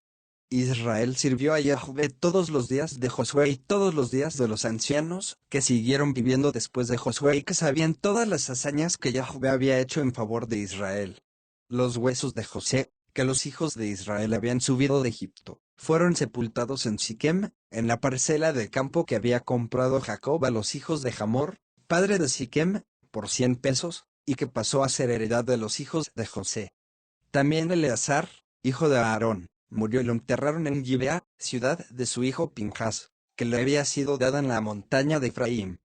Israel sirvió a Yahvé todos los días de Josué y todos los días de los ancianos que siguieron viviendo después de Josué y que sabían todas las hazañas que Yahvé había hecho en favor de Israel. Los huesos de José, que los hijos de Israel habían subido de Egipto, fueron sepultados en Siquem, en la parcela de campo que había comprado Jacob a los hijos de Hamor, padre de Siquem, por 100 pesos, y que pasó a ser heredad de los hijos de José. También Eleazar, hijo de Aarón, murió y lo enterraron en Gibeá, ciudad de su hijo Pinjas, que le había sido dada en la montaña de Efraín.